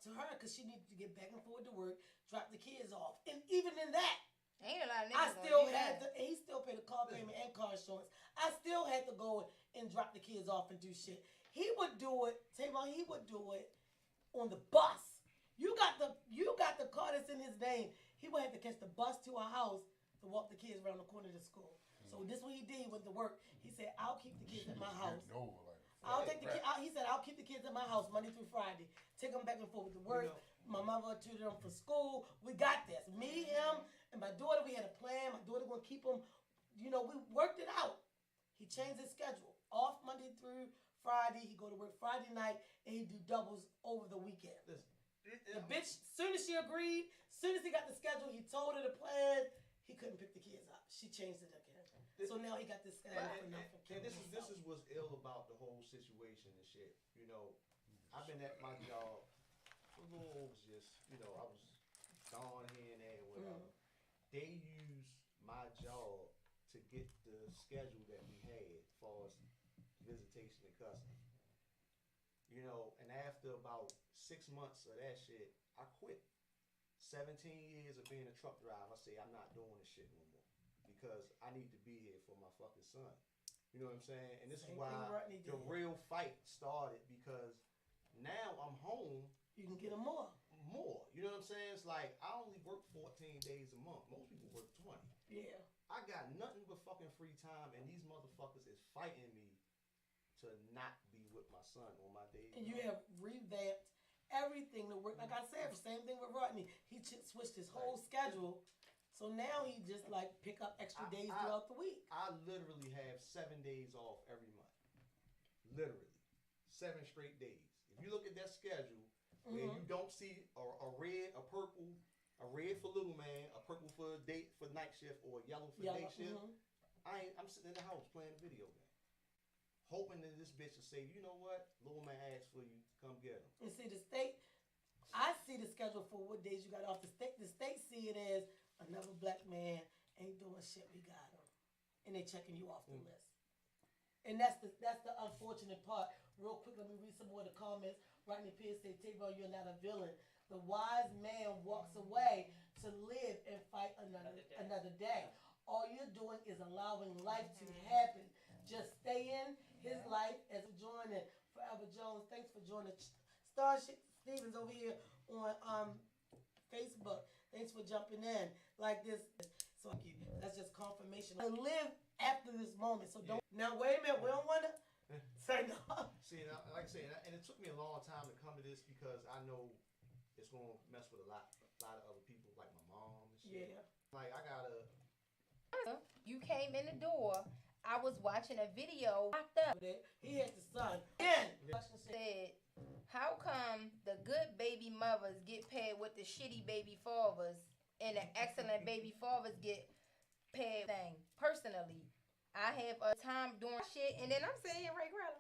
to her because she needed to get back and forth to work, drop the kids off. And even in that, ain't a lot of I niggas still gonna do had that. to, he still paid the car payment and car insurance. I still had to go and drop the kids off and do shit. He would do it, Tavon, he would do it on the bus. You got the car that's in his name. He would have to catch the bus to our house to walk the kids around the corner to school. So this is what he did. He went to work. He said, I'll keep the kids at my house. He said, I'll keep the kids at my house Monday through Friday. Take them back and forth to work. My mother tutored them for school. We got this. Me, him, and my daughter, we had a plan. My daughter going to keep them. You know, we worked it out. He changed his schedule. Off Monday through Friday. He go to work Friday night, and he do doubles over the weekend. The bitch, soon as she agreed, soon as he got the schedule, he told her the plan. He couldn't pick the kids up. She changed it again. So now he got this schedule for nothing. And this is what's ill about the whole situation and shit. You know, I've been at my job for a little over just, you know, I was gone here and there or whatever. They use my job to get the schedule that we had as far as visitation and custody. You know, and after about 6 months of that shit, I quit. 17 years of being a truck driver, I say I'm not doing this shit no more because I need to be here for my fucking son. You know what I'm saying? And this is why the real fight started, because now I'm home. You can get them more. You know what I'm saying? It's like I only work 14 days a month. Most people work 20. Yeah. I got nothing but fucking free time, and these motherfuckers is fighting me to not be with my son on my days. And you have revamped everything to work. Like I said, same thing with Rodney. He switched his whole schedule. So now he just like pick up extra days throughout the week. I literally have 7 days off every month. Literally. 7 straight days. If you look at that schedule, where you don't see a red, a purple, a red for little man, a purple for night shift, or a yellow for day shift, I'm sitting in the house playing a video game. Hoping that this bitch will say, you know what, little man asked for you, come get him. And see, I see the schedule for what days you got off. The state see it as another black man ain't doing shit, we got him. And they checking you off the list. And that's the unfortunate part. Real quick, let me read some more of the comments. Rodney Pierce said, Tavon, you're not a villain. The wise man walks away to live and fight another day. All you're doing is allowing life to happen. Just stay in his life as a joining. Forever Jones, thanks for joining. Starship Stevens over here on Facebook. Thanks for jumping in like this. So that's just confirmation. I live after this moment. So don't. Now wait a minute. We don't want to say no. See, like I said, and it took me a long time to come to this because I know it's gonna mess with a lot of other people, like my mom and shit. Yeah. Like I gotta. You came in the door. I was watching a video. Locked up. He had the son. Again. Said, how come the good baby mothers get paired with the shitty baby fathers and the excellent baby fathers get paired? Personally, I have a time doing shit, and then I'm saying, right, Grella,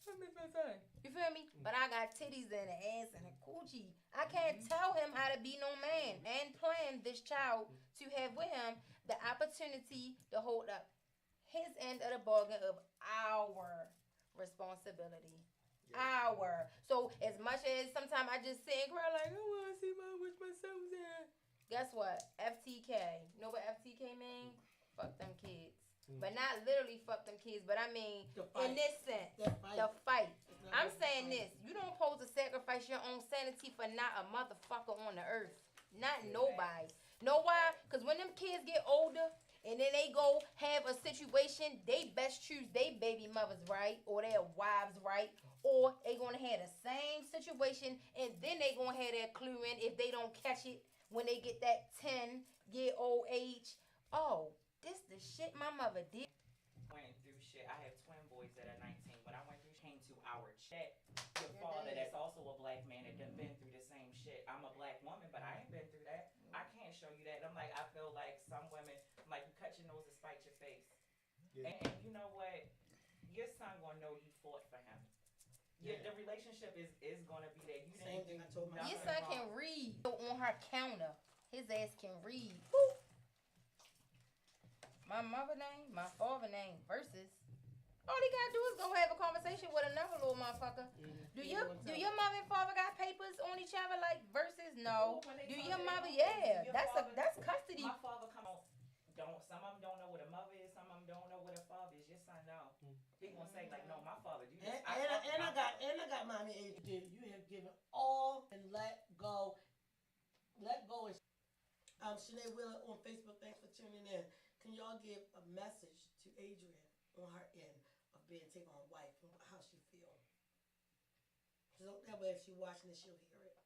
I miss my son. You feel me? But I got titties and an ass and a coochie. I can't tell him how to be no man and plan this child to have with him the opportunity to hold up his end of the bargain of our responsibility. Yeah. So as much as sometimes I just sit and cry like, I want to see what my son's in. Guess what? FTK. You know what FTK mean? Fuck them kids. but not literally fuck them kids. But I mean, in this sense, the fight. I'm saying this: you don't supposed to sacrifice your own sanity for not a motherfucker on the earth, not nobody. Know why? Because when them kids get older and then they go have a situation, they best choose they baby mothers right or their wives right, or they gonna have the same situation and then they gonna have that clue in if they don't catch it when they get that 10-year-old age. Oh, this the shit my mother did. Went through shit. I have twin boys that are 19. When I went through, came to our chat. Your father, that's also a black man, that done been through the same shit. I'm a black woman, but I ain't been through that. I can't show you that. I'm like, I feel like some women, like, you cut your nose to spite your face. Yeah. And you know what? Your son gonna know you fought for him. Yeah. The relationship is gonna be there. You Same thing I told my Your son can read on her counter. His ass can read. Woo. My mother name, my father name, versus. All he gotta do is go have a conversation with another little motherfucker. Do your mother and father got papers on each other like versus? No. Do your mother? Yeah, that's custody. My father come on. Some of them don't know what a mother is. Some of them don't know what a father is. Your son know. He gonna say like, no, my father do this. I got mommy age. You have given all and let go. Let go. Shanae Wheeler on Facebook. Thanks for tuning in. Can y'all give a message to Adrian on her end of being Tavon's wife and how she feels? So that way if she's watching it, she'll hear it.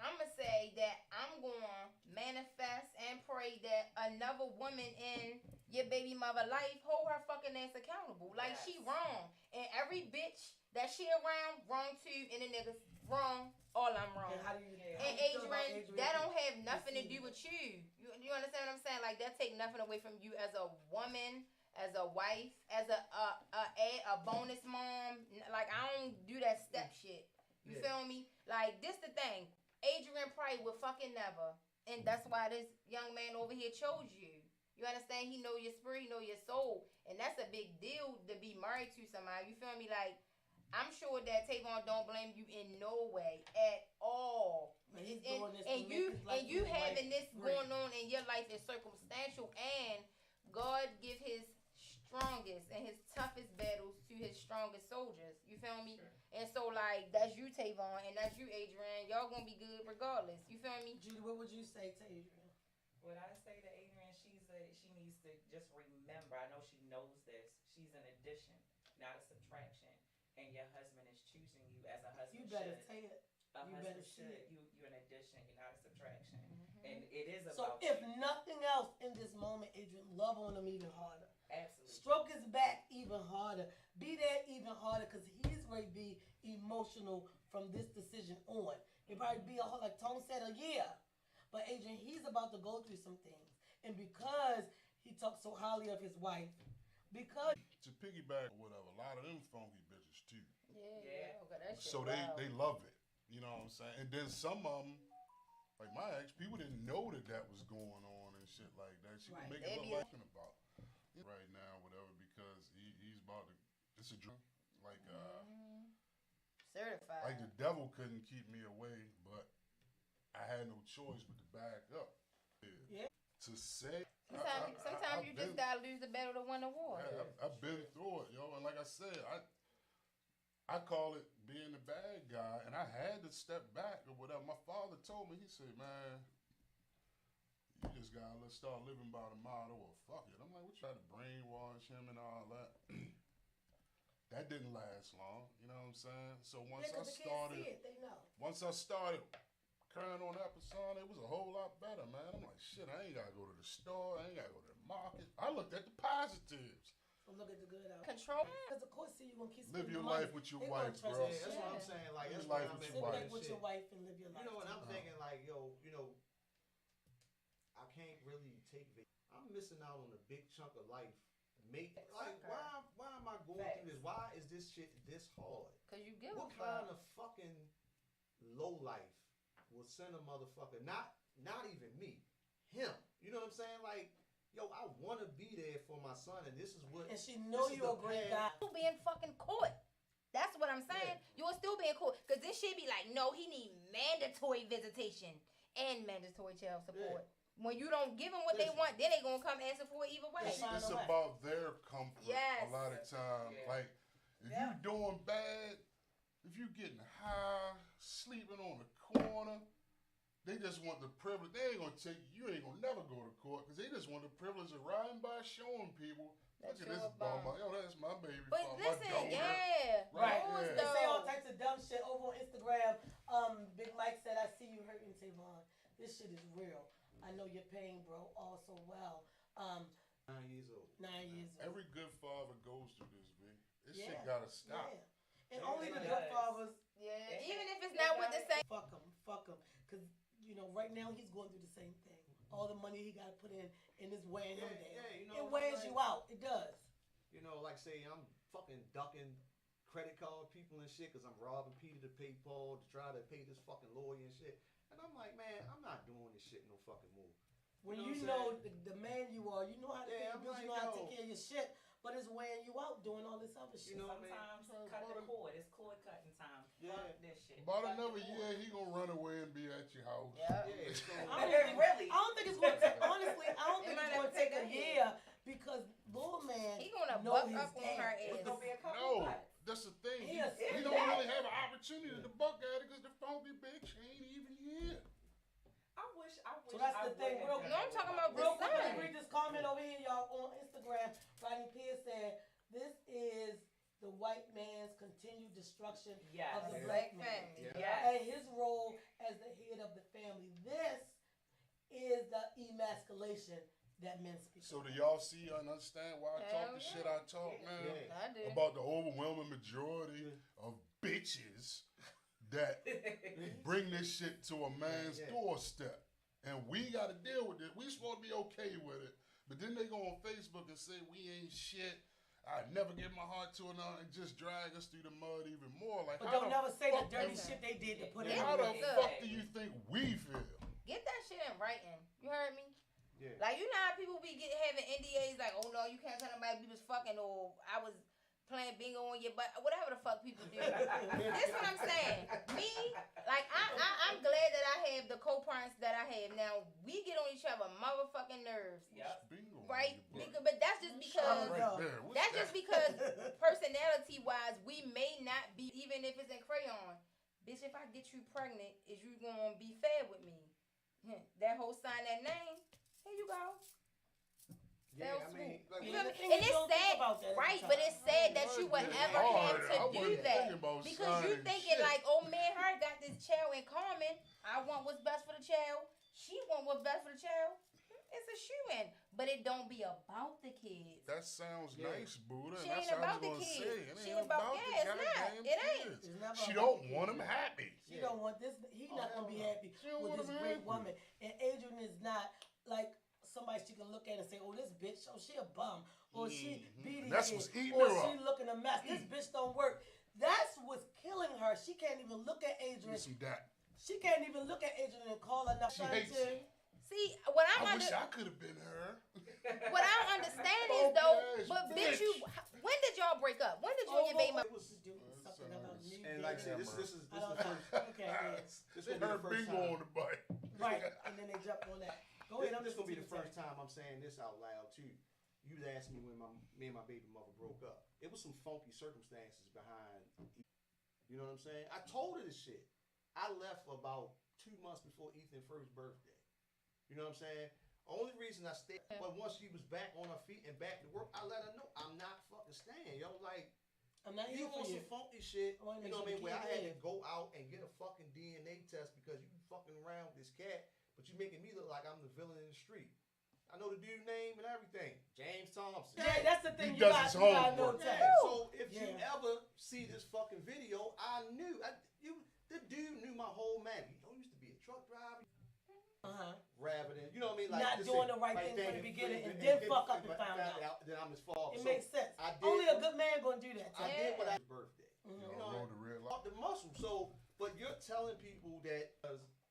I'm going to say that I'm going to manifest and pray that another woman in your baby mother life hold her fucking ass accountable. Like, she wrong. And every bitch that she around, wrong too. And the niggas, wrong. All I'm wrong. And how do you Adrian, that don't have nothing to do with you. You understand what I'm saying? Like, that take nothing away from you as a woman, as a wife, as a bonus mom. Like, I don't do that step shit. You feel me? Like, this the thing. Adrian probably would fucking never. And that's why this young man over here chose you. You understand? He know your spirit, he know your soul. And that's a big deal to be married to somebody. You feel me? Like, I'm sure that Tavon don't blame you in no way at all. And you having this going on in your life is circumstantial, and God give his strongest and his toughest battles to his strongest soldiers. You feel me? Sure. And so, like, that's you, Tavon, and that's you, Adrian. Y'all gonna be good regardless. You feel me? Judy, what would you say to Adrian? What I say to Adrian, she needs to just remember. I know she knows this. She's an addition, not a subtraction. And your husband is choosing you as a husband. You better should. say it. You better say it. You're an addition. You're not a subtraction. Mm-hmm. And it is about. So if nothing else in this moment, Adrian, love on him even harder. Absolutely. Stroke his back even harder. Be there even harder because he's going to be emotional from this decision on. It probably be like Tone said, a year. But Adrian, he's about to go through some things, and because he talks so highly of his wife, because to piggyback or whatever, a lot of them funky bitches too. Yeah. Okay, that shit so they love it. You know what I'm saying? And then some of them, like my ex, people didn't know that was going on and shit like that. She would make it look like about right now, whatever, because he's about to. It's a drug. Like certified. Like the devil couldn't keep me away, but I had no choice but to back up. Yeah. To say. Sometimes you just gotta lose the battle to win the war. Yeah, I've been through it, yo, and like I said, I call it being the bad guy, and I had to step back or whatever. My father told me, he said, man, you just gotta start living by the motto of fuck it. I'm like, we tried to brainwash him and all that. That didn't last long, you know what I'm saying? So once I started current on that persona, it was a whole lot better, man. I'm like, shit, I ain't gotta go to the store, I ain't gotta go to the market. I looked at the positives. Look at the good out. Control. Because of course, you're gonna keep live your life with your wife, bro. Yeah, that's what I'm saying. Like, that's life what I'm with your wife. With your wife and live your life. You know, and I'm thinking like, yo, I can't really take it. I'm missing out on a big chunk of life. Like, why am I going through this? Why is this shit this hard? Because you give what kind of fucking low life will send a motherfucker, not even me, him. You know what I'm saying? Like, yo, I want to be there for my son, and this is what. And she know you're a great guy. You being fucking caught. That's what I'm saying. Yeah. You'll still being caught. Because this shit be like, no, he need mandatory visitation and mandatory child support. Yeah. when you don't give them what they want, then they gonna come asking for it either way. It's about their comfort. Yes. A lot of times, Yeah. like if you doing bad, if you getting high, sleeping on the corner, they just want the privilege. They ain't gonna take you. Ain't gonna never go to court because they just want the privilege of riding by, showing people. That's Look at this your bum. bum. Yo, that's my baby. But father, listen, my daughter. yeah, Right, those yeah. They say all though. types of dumb shit over on Instagram. Big Mike said, "I see you hurting, Tavon. This shit is real. I know your pain, bro. All so well." 9 years old. 9 years old. Every good father goes through this, man. This Yeah. shit gotta stop. Yeah. And Yeah, only the it good does. fathers. Yeah, even if it's not with the same. Fuck him. Cause right now he's going through the same thing. All the money he got to put in is weighing him down. Yeah, It weighs you out. It does. Like say I'm fucking ducking credit card people and shit because I'm robbing Peter to pay Paul to try to pay this fucking lawyer and shit. And I'm like, man, I'm not doing this shit no fucking more. When You you know know the man you are, you know how to pay Yeah, your I'm bills, you know like, how to yo. take care of your shit, but it's weighing you out doing all this other shit. You know what I mean? Sometimes cut the cord. It's cord cutting time. Yeah. Fuck this shit. About Cut the another cord. year, he gonna run away and be at your house. Yeah. Yeah, so I don't think, Really? I don't think it's going to take, honestly, I don't It think might it's not going to take take a that year because little man He gonna know buck his up on dad. her It's ass. gonna be a couple No, cuts. that's the thing. He Yes, don't exactly. really have an opportunity to buck at it because the funky bitch ain't even here. I wish. So that's the thing, real- No, I'm talking about Real the quick, let son. me read this comment over here, y'all, on Instagram. Rodney Pierce said, "This is the white man's continued destruction Yes. of the Yeah. black Black man family. Yes. and his role as the head of the family. This is the emasculation that men speak So of." do y'all see and understand why I talk Hell the yeah. shit I talk, man? Yeah. I do. About the overwhelming majority of bitches that bring this shit to a man's Yeah. doorstep. And we got to deal with it. We supposed to be okay with it. But then they go on Facebook and say we ain't shit. I never give my heart to another and just drag us through the mud even more. Like, But how don't the never say the fuck dirty you- shit they did to put it Yeah. How in. the Look. fuck do you think we feel? Get that shit in writing. You heard me? Yeah. Like, you know how people be having NDAs like, oh no, you can't tell nobody we was fucking or I was playing bingo on your butt, whatever the fuck people do. This what I'm saying. Me, like, I'm glad that I have the co-parents that I have. Now, we get on each other motherfucking nerves. Yep. Bingo. Right? on your butt. But that's just because Right there. What's that's that? just because personality-wise, we may not be, even if it's in crayon. Bitch, if I get you pregnant, is you gonna be fair with me? That whole sign, that name, here you go. Yeah, Fell I mean, like, You Yeah, feel the me? thing And is, it's don't think sad, about that at the right? time. But it's sad that you would It's ever hard. have to I do wasn't that. thinking about Because you signing thinking shit. like, oh man, her got this child in common. I want what's best for the child. She want what's best for the child. It's a shoe in. But it don't be about the kids. That sounds Yeah. nice, Buddha. She And that's ain't what I about was the gonna kids. say. It She ain't ain't about- about yeah, the it's not. goddamn It ain't. kids. It's never She about don't the want kids. them happy. She don't want this. He not gonna be happy She don't with want this him great happy. woman. And Adrian is not like somebody she can look at and say, "Oh, this bitch, oh she a bum, or she beating And that's it, what's eating or her she up. looking a mess. This bitch don't work." That's what's killing her. She can't even look at Adrian. Get some that. She can't even look at Adrian and call her nothing. She hates it. See, what I'm I under, wish I could have been her. what I don't understand is Funky though, ass but bitch, bitch. you, when did y'all break up? When did you and your baby mama? It was, Doing something about me. and like I said, being- this is I the don't first. know. Okay, yeah. This They will be heard the first bingo time. on the butt. Right, and then they jumped on that. Go ahead. I'm This gonna be the listening to first time I'm saying this out loud too. You was asking me when me and my baby mother broke up. It was some funky circumstances behind. You know what I'm saying? I told her this shit. I left about 2 months before Ethan's first birthday. You know what I'm saying? Only reason I stayed, but once she was back on her feet and back to work, I let her know I'm not fucking staying. Yo, like, I'm not you here for want you. some funky shit, I wanna you make know what I sure mean? Where I the had kid to go out and get a fucking DNA test because you fucking around with this cat, but you making me look like I'm the villain in the street. I know the dude's name and everything. James Thompson. Yeah, that's the thing. He You does got, his you gotta know homework. that. Yeah, so if you Yeah. ever see this fucking video, I knew. The dude knew my whole man. He used to be a truck driver. Rather than, you know what I mean? Like Not this doing thing, the right like thing from the and- beginning and and then fuck up and found out. Then I'm his father. It So makes sense. I did Only a what- good man gonna do that. I Tim. did what I birthday. Mhm. You Y'all know, rode the red light. off the muscle. So, but you're telling people that,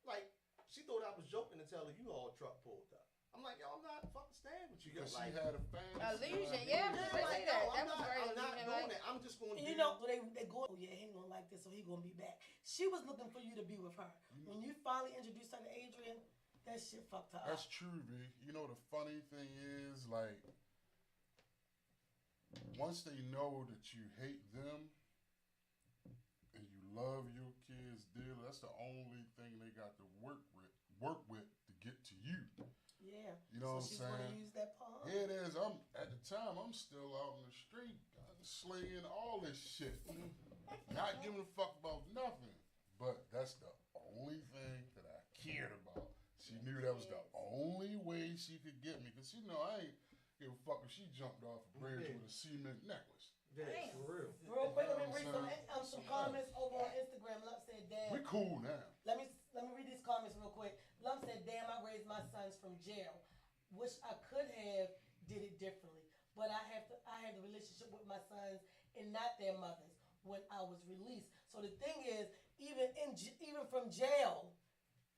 like, she thought I was joking to tell her you all truck pulled up. I'm like, yo, I'm not fucking staying with you. Because she Like, had a fantasy. Illusion, yeah, yeah. They like, say yo, that. I'm That was not, very I'm not illusion, doing like- it. I'm just going to You know, they go, oh yeah, he ain't gonna like this, so he gonna be back. She was looking for you to be with her. When you finally introduced her to Adrian, That shit fucked her That's up. true, B. You know, the funny thing is, like, once they know that you hate them and you love your kids dearly, that's the only thing they got to work with to get to you. Yeah. You know so what I'm she's saying? gonna use that palm. Here it is. At the time I'm still out in the street slinging all this shit, not giving a fuck about nothing. But that's the only thing that I cared about. She knew that was the only way she could get me, cause I ain't give a fuck if she jumped off a bridge with a cement necklace. Yeah, for real. Real quick, let me read I'm some comments over on Instagram. Love said, "Damn." We cool now. Let me read these comments real quick. Love said, "Damn, I raised my sons from jail. Wish I could have did it differently, but I have the relationship with my sons and not their mothers when I was released." So the thing is, even from jail,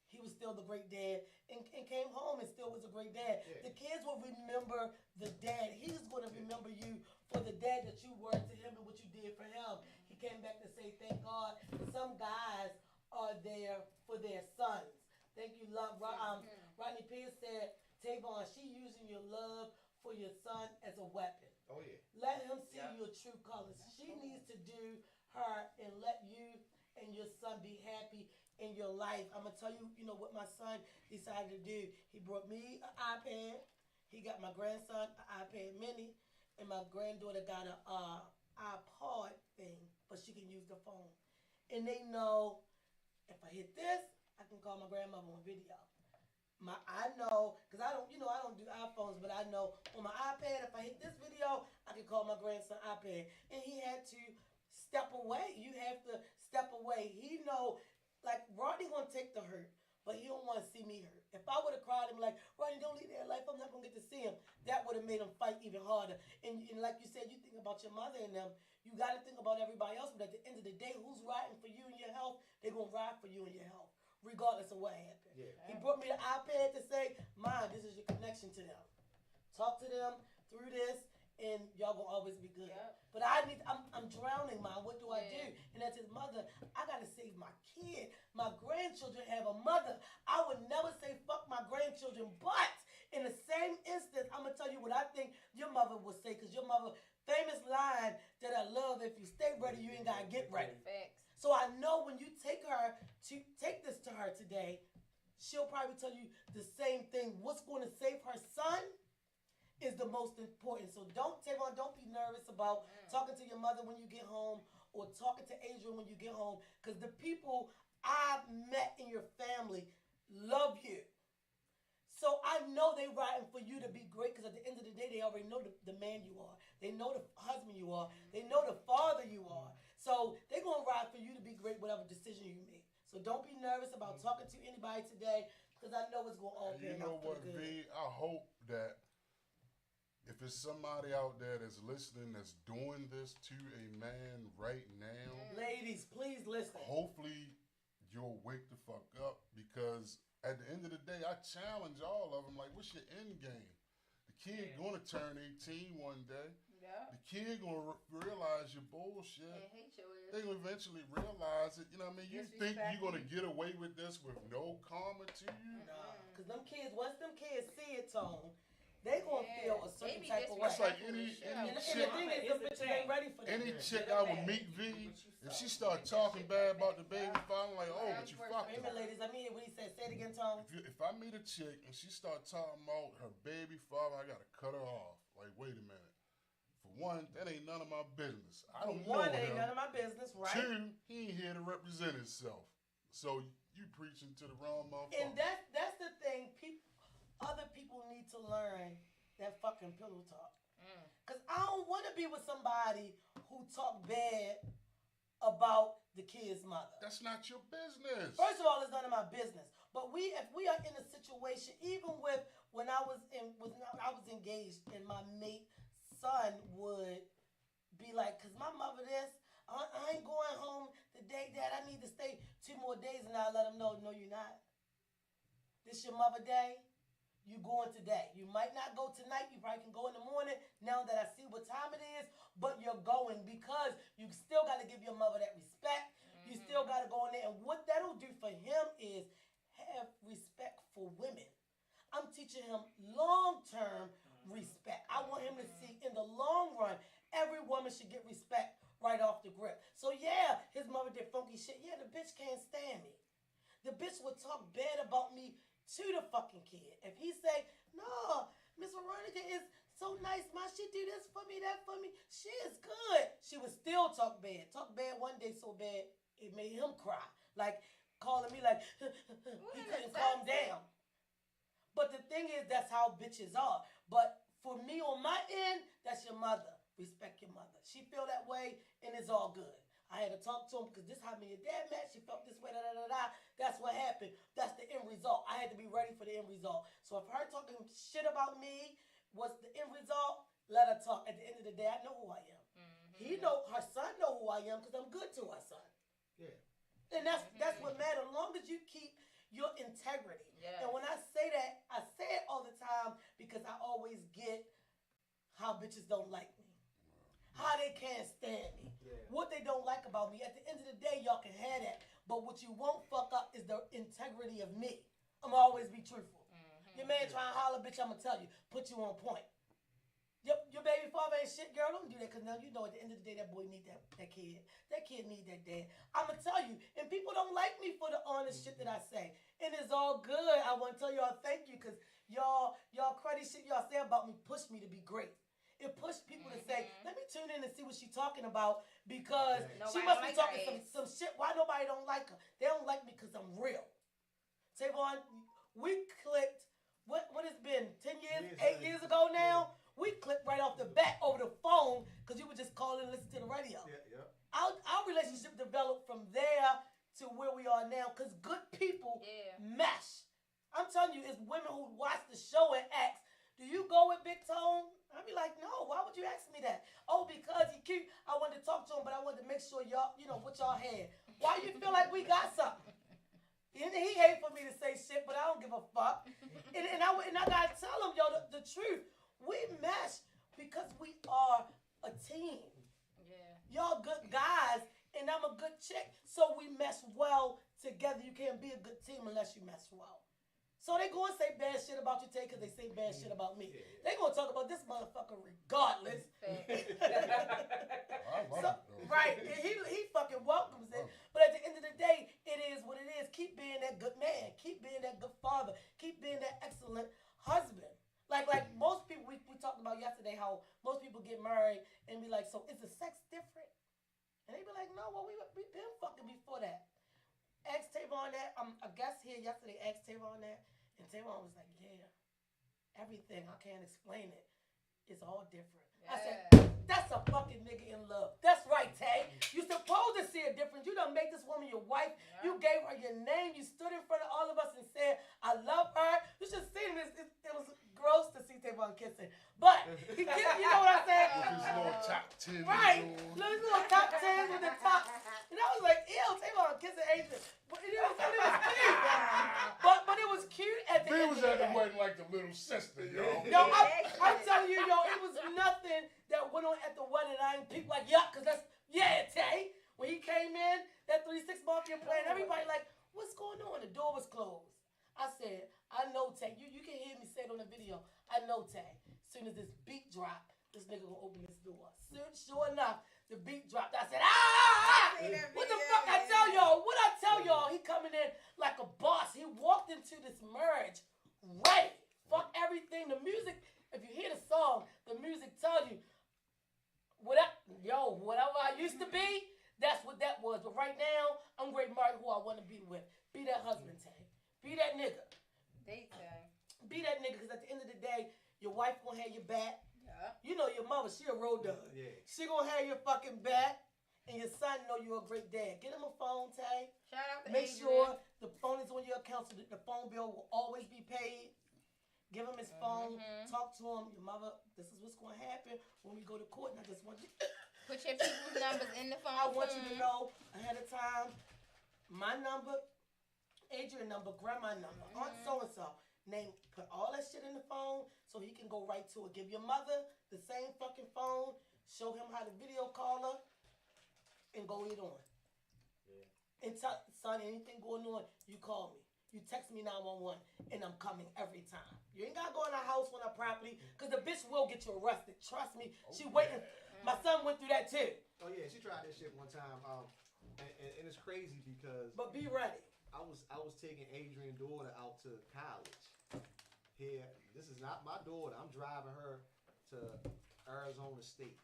he was still the great dad and came home and still was a great dad. Yeah. The kids will remember the dad. He's going to remember you for the dad that you were to him and what you did for him. He came back to say, thank God some guys are there for their sons. Thank you, love. Rodney Pierce said, Tavon, she using your love for your son as a weapon. Oh yeah. Let him see your true colors. She needs to do her and let you and your son be happy in your life. I'm gonna tell you, what my son decided to do. He brought me an iPad. He got my grandson an iPad mini, and my granddaughter got an iPod thing, but she can use the phone. And they know if I hit this, I can call my grandmother on video. I know, because I don't do iPhones, but I know on my iPad, if I hit this video, I can call my grandson iPad. And he had to step away. You have to step away. He know, like, Rodney gonna take the hurt, but he don't want to see me hurt. If I would have cried him like, Rodney, don't leave that life, I'm not gonna get to see him, that would have made him fight even harder. And like you said, you think about your mother and them, you got to think about everybody else, but at the end of the day, who's riding for you and your health? They're gonna ride for you and your health, regardless of what happened. Yeah. He brought me the iPad to say, Mom, this is your connection to them. Talk to them through this, and y'all gonna always be good. Yep. But I'm drowning, Mom. What do I do? And as his mother, I gotta save my kid. My grandchildren have a mother. I would never say fuck my grandchildren, but in the same instance, I'm gonna tell you what I think your mother would say, because your mother, famous line that I love, if you stay ready, you ain't gotta get ready. Facts. So I know when you take this to her today, she'll probably tell you the same thing. What's going to save her son is the most important. So don't be nervous about talking to your mother when you get home or talking to Adrian when you get home, because the people I've met in your family love you. So I know they riding for you to be great, because at the end of the day, they already know the man you are. They know the husband you are. They know the father you are. So they're going to ride for you to be great, whatever decision you make. So don't be nervous about talking to anybody today, because I know it's going to all pan You know out for what, the good. V? I hope that if there's somebody out there that's listening that's doing this to a man right now, Ladies, please listen. hopefully you'll wake the fuck up, because at the end of the day, I challenge all of them, like, what's your end game? The kid gonna turn 18 one day. Yeah. The kid gonna realize your bullshit. And hate your ass. They gonna eventually realize it. You know what I mean? You think you're gonna get away with this with no karma to you? Nah, because them kids, once them kids see it, Tone, they gonna feel a certain type of way. It's like any And the chick, thing is, them bitches ain't ready for that. any chick I would meet, V, if she start talking bad about the baby father, I'm like, oh, but you fucked Wait a minute, her. ladies, let me hear what he said. Say it again, Tone. If I meet a chick and she start talking about her baby father, I gotta cut her off. Like, wait a minute. For one, that ain't none of my business. I don't know One, that ain't him. none of my business, right? Two, he ain't here to represent himself. So you preaching to the wrong motherfucker. And that's the thing. Other people need to learn that fucking pillow talk. Because I don't want to be with somebody who talk bad about the kid's mother. That's not your business. First of all, it's none of my business. But if we are in a situation, even with when I was engaged, and my mate son would be like, "Cause my mother this, I ain't going home today, Dad. I need to stay 2 more days," and I let him know, "No, you're not. This your mother day. You going today. You might not go tonight. You probably can go in the morning. Now that I see what time it is, but you're going, because you still got to give your mother that respect. You still got to go in there, and what that'll do for him is have respect for women. off the grip. So yeah, his mother did funky shit. Yeah, the bitch can't stand me. The bitch would talk bad about me to the fucking kid. If he say, no, Miss Veronica is so nice, ma, she do this for me, that for me. She is good. She would still talk bad. Talk bad one day so bad it made him cry. Like calling me like he couldn't calm down. But the thing is, that's how bitches are. But for me on my end, that's your mother. Respect your mother. She feel that way and it's all good. I had to talk to him because this how me and dad met. She felt this way, da da da da. That's what happened. That's the end result. I had to be ready for the end result. So if her talking shit about me was the end result, let her talk. At the end of the day, I know who I am. He know, her son know who I am because I'm good to her son. Yeah. And that's what matters. As long as you keep your integrity. Yes. And when I say that, I say it all the time because I always get how bitches don't like me. How they can't stand me. Yeah. What they don't like about me. At the end of the day, y'all can have that. But what you won't fuck up is the integrity of me. I'm always be truthful. Your man trying to holler, bitch, I'm going to tell you. Put you on point. Your baby father ain't shit, girl. Don't do that because now you know at the end of the day that boy need that kid. That kid need that dad. I'm going to tell you. And people don't like me for the honest shit that I say. And it's all good. I want to tell y'all thank you because y'all cruddy shit y'all say about me pushed me to be great. It pushed people to say, let me tune in and see what she's talking about because she must be talking some shit. Why nobody don't like her? They don't like me because I'm real. Tavon, we clicked, what it's been, 10 years, 8 years ago now? We clicked right off the bat over the phone because you would just call and listen to the radio. Yeah. Our relationship developed from there to where we are now because good people mesh. I'm telling you, it's women who watch the show and ask, do you go with Big Tone? I'd be like, no, why would you ask me that? Oh, because he cute. I wanted to talk to him, but I wanted to make sure y'all, what y'all had. Why you feel like we got something? And he hate for me to say shit, but I don't give a fuck. And I gotta tell him, the truth. We mesh because we are a team. Yeah. Y'all good guys, and I'm a good chick, so we mesh well together. You can't be a good team unless you mesh well. So they gonna say bad shit about you, Tay, because they say bad shit about me. They gonna talk about this motherfucker regardless. Right, and he fucking welcomes it. But at the end of the day, it is what it is. Keep being that good man. Keep being that good father. Keep being that excellent husband. Like most people, we talked about yesterday how most people get married and be like, so is the sex different? And they be like, no, well, we been fucking before that. Asked Tavon that. A guest here yesterday asked Tavon that. And Tavon was like, yeah, everything. I can't explain it. It's all different. I said, that's a fucking nigga in love. That's right, Tay. You supposed to see a difference. You done make this woman your wife. Yeah. You gave her your name. You stood in front of all of us and said, I love her. You should see him. It was gross to see Tavon kissing. But he kissed, you know what I'm saying? With his little top 10. Right. Little top 10 with the top. And I was like, ew, Tavon kissing Adrian. But it was cute. But it was cute at the end of the day. He was at the wedding like the little sister, yo. Yo, I'm telling you, it was nothing that went on at the wedding. I ain't people like, yeah, because that's, Tay. When he came in, that 3-6 Mafia playing, everybody like, what's going on? The door was closed. I said, I know, Tay. You can hear me say it on the video. I know, Tay. As soon as this beat dropped, this nigga gonna open this door. Sure enough, the beat dropped. I said, what the fuck I tell y'all? What I tell y'all? He coming in like a boss. He walked into this marriage ready. Fuck everything. The music, if you hear the song, the music tells you, whatever I used to be, that's what that was. But right now, I'm ready to marry who I want to be with. Be that husband, Tay. Be that nigga. Be that nigga, because at the end of the day, your wife gonna have your back. Yeah. You know your mother, she a road dog. Yeah. She gonna have your fucking back, and your son know you're a great dad. Get him a phone, Tay. Shout out to Make Adrian. sure the phone is on your account so that the phone bill will always be paid. Give him his phone. Talk to him. Your mother, this is what's gonna happen when we go to court, and I just want you put your people's numbers in the phone. I want you to know ahead of time, my number, Adrian number, grandma number, Aunt so-and-so. Name, put all that shit in the phone so he can go right to it. Give your mother the same fucking phone. Show him how to video call her and go it on. Yeah. And tell son, anything going on, you call me. You text me 911 and I'm coming every time. You ain't gotta go in our house on our property because the bitch will get you arrested. Trust me. She waiting. My son went through that too. Oh yeah, she tried that shit one time. And it's crazy because. But be ready. I was taking Adrian's daughter out to college. Here, this is not my daughter. I'm driving her to Arizona State.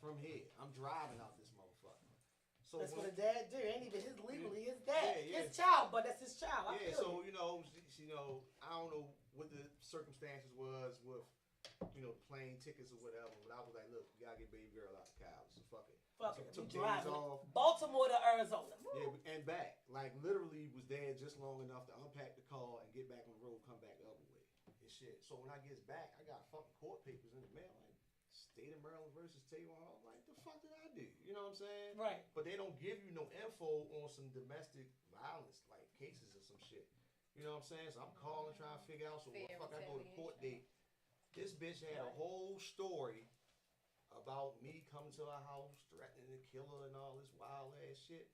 From here, I'm driving out this motherfucker. So that's what a dad do. Ain't even legally his dad. Yeah. His child, but that's his child. So you know, I don't know what the circumstances was with, plane tickets or whatever. But I was like, look, you gotta get baby girl out of college. So fuck it. Took days off. Baltimore to Arizona. Yeah, and back. Like literally was there just long enough to unpack the car and get back on the road, come back the other way. And shit. So when I gets back, I got fucking court papers in the mail. Like, State of Maryland versus Tavon. I'm like, the fuck did I do? You know what I'm saying? Right. But they don't give you no info on some domestic violence like cases or some shit. You know what I'm saying? So I'm calling, trying to figure out. So what the fuck I go to court date? This bitch had a whole story about me coming to her house, threatening to kill her and all this wild ass shit.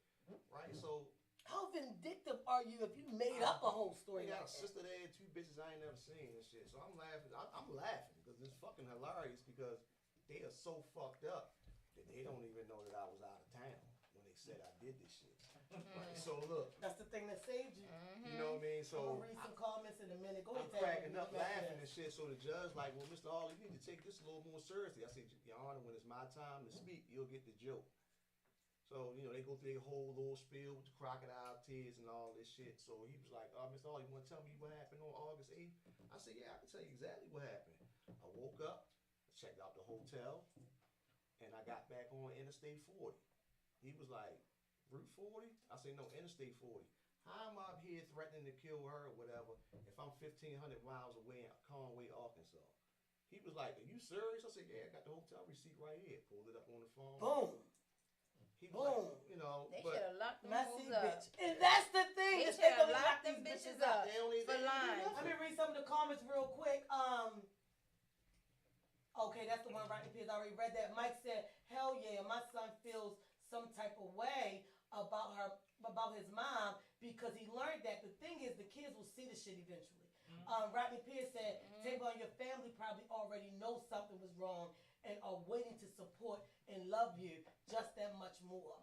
Right? So how vindictive are you if you made up a whole story? I got a sister there and two bitches I ain't never seen and shit. So I'm laughing. I'm laughing because it's fucking hilarious because they are so fucked up that they don't even know that I was out of town when they said I did this shit. Right? So look. That's the thing that saved you. You know what I mean? So I'm gonna read some comments in a minute. Go ahead. I'm cracking up laughing and shit. So the judge like, well, Mr. Hall, you need to take this a little more seriously. I said, Your Honor, when it's my time to speak, you'll get the joke. So, they go through their whole little spiel with the crocodile tears and all this shit. So he was like, Mr. Hall, you want to tell me what happened on August 8th? I said, yeah, I can tell you exactly what happened. I woke up, checked out the hotel, and I got back on Interstate 40. He was like, Route 40? I said, no, Interstate 40. How am I up here threatening to kill her or whatever if I'm 1,500 miles away in Conway, Arkansas? He was like, are you serious? I said, yeah, I got the hotel receipt right here. Pulled it up on the phone. Boom. He was like, they should have locked them bitches up. And that's the thing. They should have locked them bitches up for lying. Let me read some of the comments real quick. Okay, that's the one right in Pierce. I already read that. Mike said, hell yeah, my son feels some type of way about his mom because he learned that. The thing is, the kids will see the shit eventually. Rodney Pierce said, Tavon, your family probably already know something was wrong and are waiting to support and love you just that much more.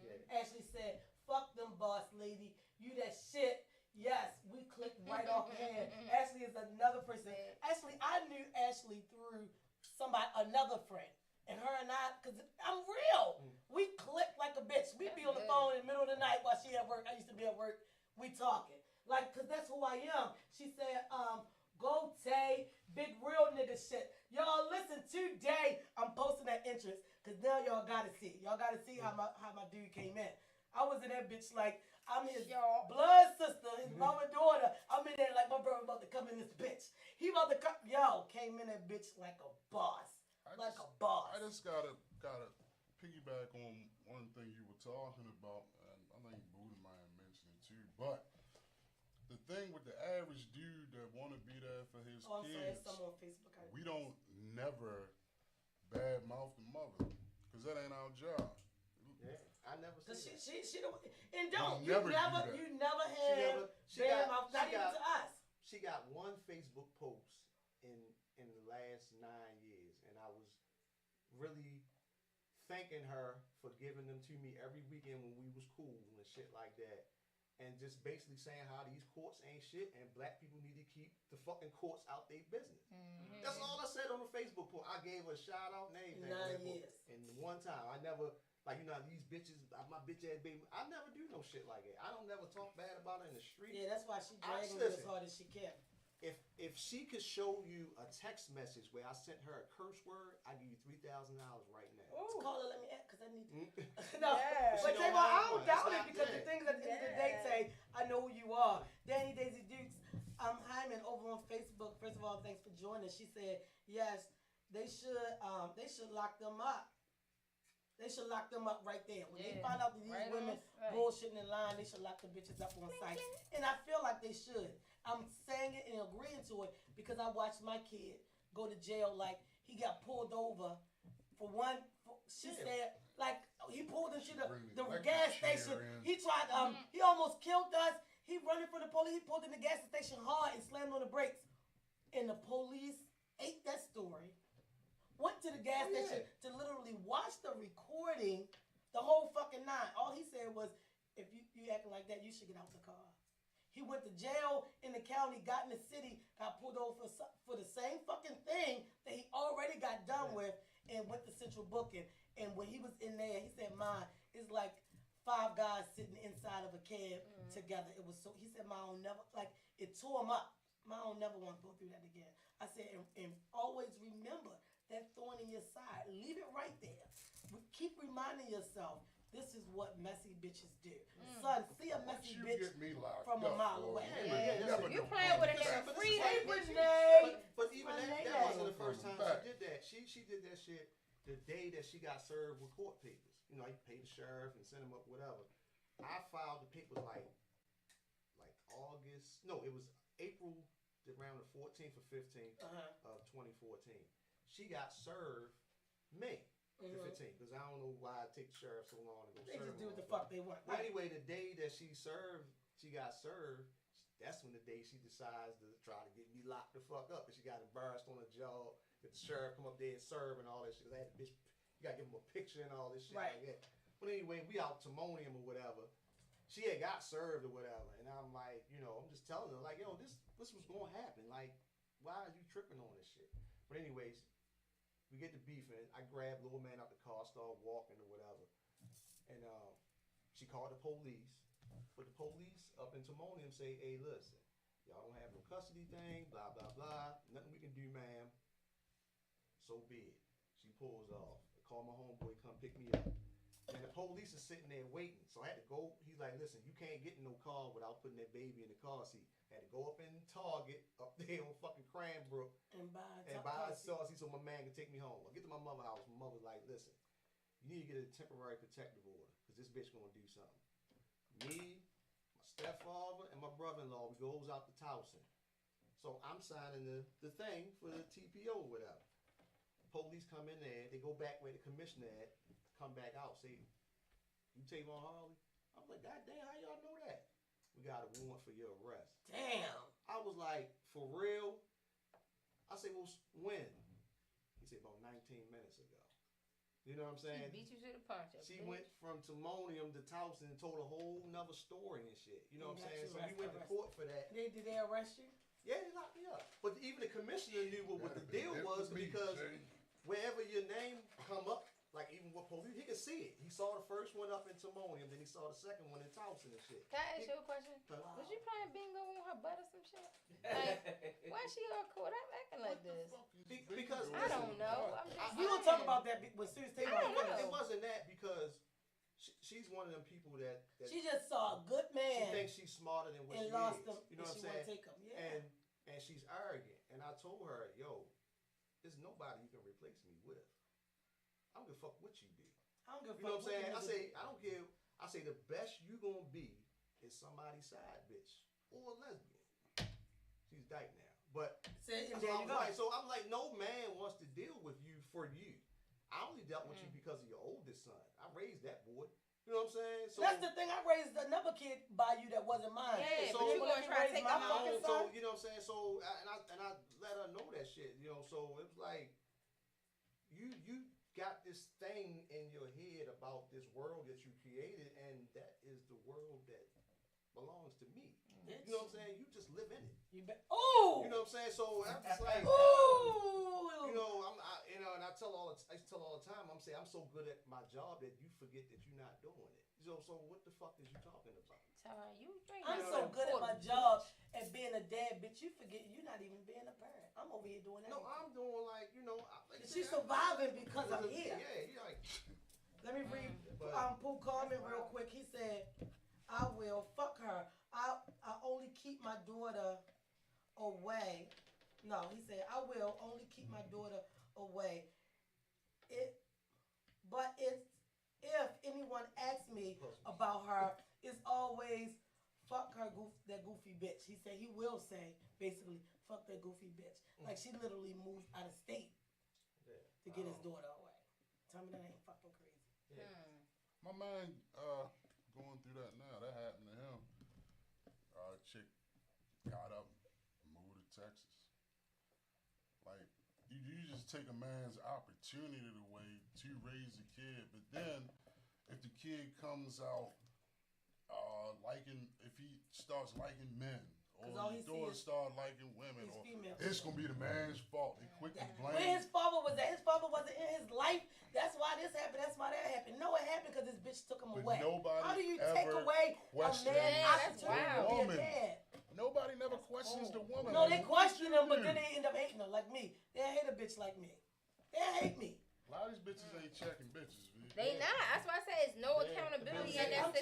Yeah. Ashley said, fuck them, boss lady. You that shit. Yes, we clicked right off hand. Ashley is another person. Ashley, I knew Ashley through another friend. And her and I, because I'm real. We clicked like a bitch. We'd be on the phone in the middle of the night while she at work. I used to be at work. We talking. Like, because that's who I am. She said, go Tay, big real nigga shit. Y'all listen, today I'm posting that interest because now y'all gotta see. Y'all gotta see how my dude came in. I was in that bitch like I'm his blood sister, his mama and daughter. I'm in there like my brother about to come in this bitch. He about to come. Came in that bitch like a boss. I just gotta piggyback on one thing you were talking about, and I think Buddha might have mentioned it too, but the thing with the average dude that want to be there for his kids, on Facebook, we don't never badmouth the mother because that ain't our job. Yeah, I never seen that. She and don't you never had badmouth, not even to us. She got one Facebook post in the last 9 years, and I was really thanking her for giving them to me every weekend when we was cool and shit like that. And just basically saying how these courts ain't shit and black people need to keep the fucking courts out their business. That's all I said on the Facebook post. I gave her a shout out and everything. 9 years. And one time, I never, these bitches, my bitch ass baby, I never do no shit like that. I don't never talk bad about her in the street. Yeah, that's why she dragging you as hard as she can. If she could show you a text message where I sent her a curse word, I give you $3,000 right now. Ooh. Call her, let me add, because I need to. No, but Tavon, I don't doubt it because the things at the end of the day say, I know who you are. Danny Daisy Dukes, Hyman over on Facebook. First of all, thanks for joining. She said, yes, they should lock them up. They should lock them up right there. When they find out that these women bullshitting in line, they should lock the bitches up on site. And I feel like they should. I'm saying it and agreeing to it because I watched my kid go to jail like he got pulled over for one. She said like he pulled him to the gas station. He tried. He almost killed us. He running from the police. He pulled in the gas station hard and slammed on the brakes. And the police ate that story, went to the gas station to literally watch the recording, the whole fucking nine. All he said was, if you acting like that, you should get out the car. He went to jail in the county, got in the city, got pulled over for the same fucking thing that he already got done with, and went to central booking. And when he was in there, he said, "Mine, it's like 5 guys sitting inside of a cab together." It was so. He said, "My own never like it tore him up. My own never want to go through that again." I said, and always remember that thorn in your side. Leave it right there. Keep reminding yourself. This is what messy bitches do. Son, see a messy bitch from a mile away. You playing with a nigga free. But even that wasn't the first time she did that. She did that shit the day that she got served with court papers. You know, you pay the sheriff and send him up, whatever. I filed the papers like August. No, it was April, around the 14th or 15th of 2014. She got served May. The 15th, because I don't know why it takes the sheriff so long to go serve. They just do what the fuck they want. Well, anyway, the day that she got served, that's when the day she decides to try to get me locked the fuck up. And she got embarrassed on the job. That the sheriff come up there and serve and all that shit. Cause I had a bitch, you gotta give him a picture and all this shit like that. But anyway, we out Timonium or whatever. She had got served or whatever. And I'm like, you know, I'm just telling her, like, yo, this was gonna happen. Like, why are you tripping on this shit? But anyways, we get to beefing. I grab little man out the car, start walking or whatever. And she called the police. But the police up in Timonium say, "Hey, listen, y'all don't have no custody thing, blah, blah, blah. Nothing we can do, ma'am. So be it." She pulls off. I call my homeboy, come pick me up. And the police is sitting there waiting. So I had to go. He's like, "Listen, you can't get in no car without putting that baby in the car seat." I had to go up in Target, up there on fucking Cranbrook, and buy a sauce so my man can take me home. I get to my mother's house. My mother's like, "Listen, you need to get a temporary protective order because this bitch gonna do something." Me, my stepfather, and my brother-in-law, we goes out to Towson. So I'm signing the thing for the TPO or whatever. Police come in there. They go back where the commissioner at. Come back out. Say, "You Tavon Harley?" I'm like, "God damn, how y'all know that?" "We got a warrant for your arrest." Damn. I was like, "For real?" I said, "Well, when?" He said, "About 19 minutes ago." You know what I'm saying? She beat you to the punch. She went from Timonium to Towson and told a whole nother story and shit. You know what I'm saying? So we went to court for that. Did they arrest you? Yeah, they locked me up. But even the commissioner knew what the deal was because wherever your name come up, like even with police, he could see it. He saw the first one up in Timonium, then he saw the second one in Towson and shit. Can I ask you a question? Wow. Was you playing bingo on her butt or some shit? Like, why she all caught up acting like this? Because I don't know. I'm just We will talk about that with serious things. It wasn't that because she's one of them people that she just saw a good man. She thinks she's smarter than what and she lost is. Him, you know what I'm saying? Take him. Yeah. And she's arrogant. And I told her, "Yo, there's nobody you can replace me with. I don't give a fuck what you do." I don't give a fuck. You know what I'm saying? I don't care. I say the best you gonna be is somebody's side bitch or a lesbian. She's dyke now, but so I'm like, no man wants to deal with you for you. I only dealt with you because of your oldest son. I raised that boy. You know what I'm saying? So that's the thing. I raised another kid by you that wasn't mine. Yeah, so but you gonna try to take my fucking son? So you know what I'm saying? So and I let her know that shit. You know, so it was like you got this thing in your head about this world that you created, and that is the world that belongs to me. You know what I'm saying? You just live in it. Oh! You know what I'm saying? So I'm just like, ooh! You know, and I used to tell all the time, I'm saying I'm so good at my job that you forget that you're not doing it. So what the fuck is you talking about? I'm so good at my job at being a dad, bitch. You forget you're not even being a parent. I'm over here doing that. No, I'm doing like, you know. She's surviving because I'm here. Yeah, you're like. Let me read Pooh comment real quick. He said, "I will fuck her. I only keep my daughter away." No, he said, "I will only keep my daughter away. But if anyone asks me about her, it's always fuck her that goofy bitch." He said he will say basically fuck that goofy bitch. Like she literally moved out of state to get his daughter away. Tell me that ain't fucking crazy. Yeah. My man going through that now. That happened to him. Chick got up, moved to Texas. Like you just take a man's opportunity away to raise a kid. But then, if the kid comes out if he starts liking men, or his daughter start liking women, or it's gonna be the man's fault. They quick to blame. Where his father was at, his father wasn't in his life. That's why this happened. That's why that happened. No, it happened because this bitch took him away. How do you take away a man's opportunity to be a dad? Nobody never questions the woman. No, they question him, but then they end up hating her like me. They hate a bitch like me. They hate me. A lot of these bitches ain't checking bitches. They not. That's why I say it's no accountability in that I'm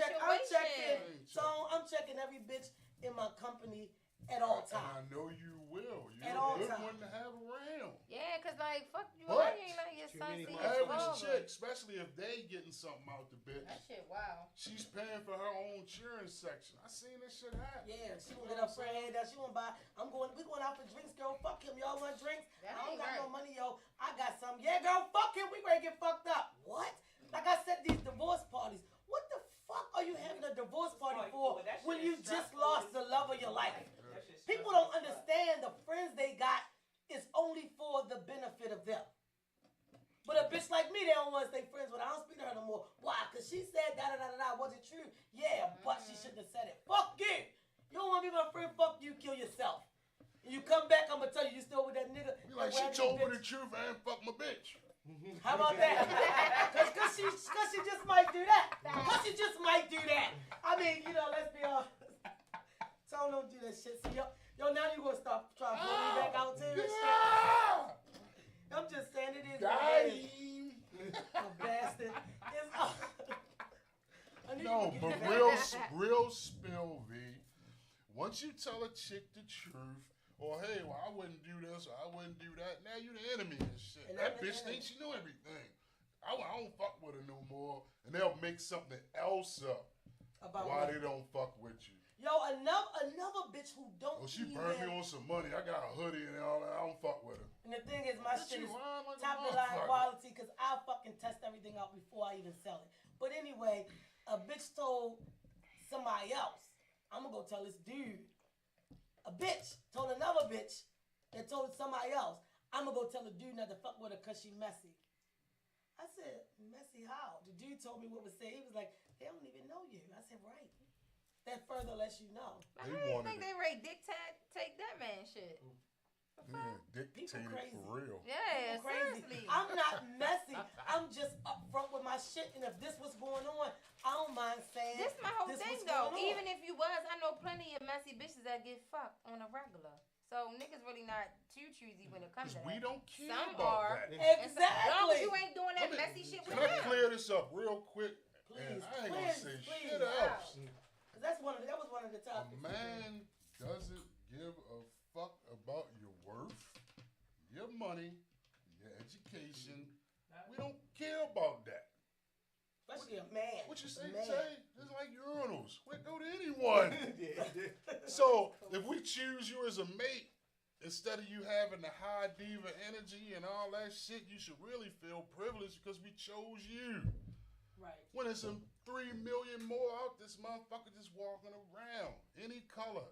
checking every bitch in my company at all times. I know you will. You're at all a good times. one to have around. Yeah, because, like, fuck you. But I ain't like your son see his average father. chick, especially if they getting something out the bitch. That shit, wow. She's paying for her own insurance section. I seen this shit happen. Yeah, she gonna get her friend head down. She gonna buy. We going out for drinks, girl. Fuck him. Y'all want drinks? I don't got no money, yo. I got some. Yeah, girl. Fuck him. We ready to get fucked up. What? Like I said, these divorce parties. What the fuck are you having a divorce party for when you just lost the love of your life? People don't understand the friends they got is only for the benefit of them. But a bitch like me, they don't want to stay friends with her. I don't speak to her no more. Why? Because she said da-da-da-da-da. Was it true? Yeah, but she shouldn't have said it. Fuck you. You don't want to be my friend? Fuck you. Kill yourself. And you come back, I'm going to tell you still with that nigga. You like, she told me the truth and fuck my bitch. How about that? Because she just might do that. Because she just might do that. I mean, let's be honest. Tone don't do that shit. See, yo, now you going to start trying to pull me back out too. Yeah. I'm just saying it is. A bastard. No, but real spill, V. Once you tell a chick the truth, or hey, well, I wouldn't do this, or I wouldn't do that, now you the enemy and shit. And that bitch thinks she knew everything. I don't fuck with her no more, and they'll make something else up about why they don't fuck with you. Yo, another bitch who don't. Well, she burned me on some money. I got a hoodie and all that. I don't fuck with her. And the thing is, my shit is top of the line quality because I fucking test everything out before I even sell it. But anyway, a bitch told somebody else, I'm gonna go tell this dude. A bitch told another bitch that told somebody else, I'm gonna go tell the dude not to fuck with her because she messy. I said, messy how? The dude told me what was said. He was like, they don't even know you. I said, right. That further lets you know. How do you think they rate take that man shit? Yeah, dictated for real. Yeah, crazy. Seriously. I'm not messy. I'm just upfront with my shit. And if this was going on, I don't mind saying this my whole thing though. Even if you was, I know plenty of messy bitches that get fucked on a regular. So niggas really not too choosy when it comes to that. We don't care Some about are. that. Exactly. As long as you ain't doing that messy shit with Can I clear this up real quick? Please, I ain't gonna say shit else. That was one of the topics. A man doesn't give a fuck about your worth, your money, your education. We don't care about that. Especially a man. What you say, Tay? It's like urinals. We go to anyone. So if we choose you as a mate, instead of you having the high diva energy and all that shit, you should really feel privileged because we chose you. Right. When it's 3 million more out, this motherfucker just walking around. Any color.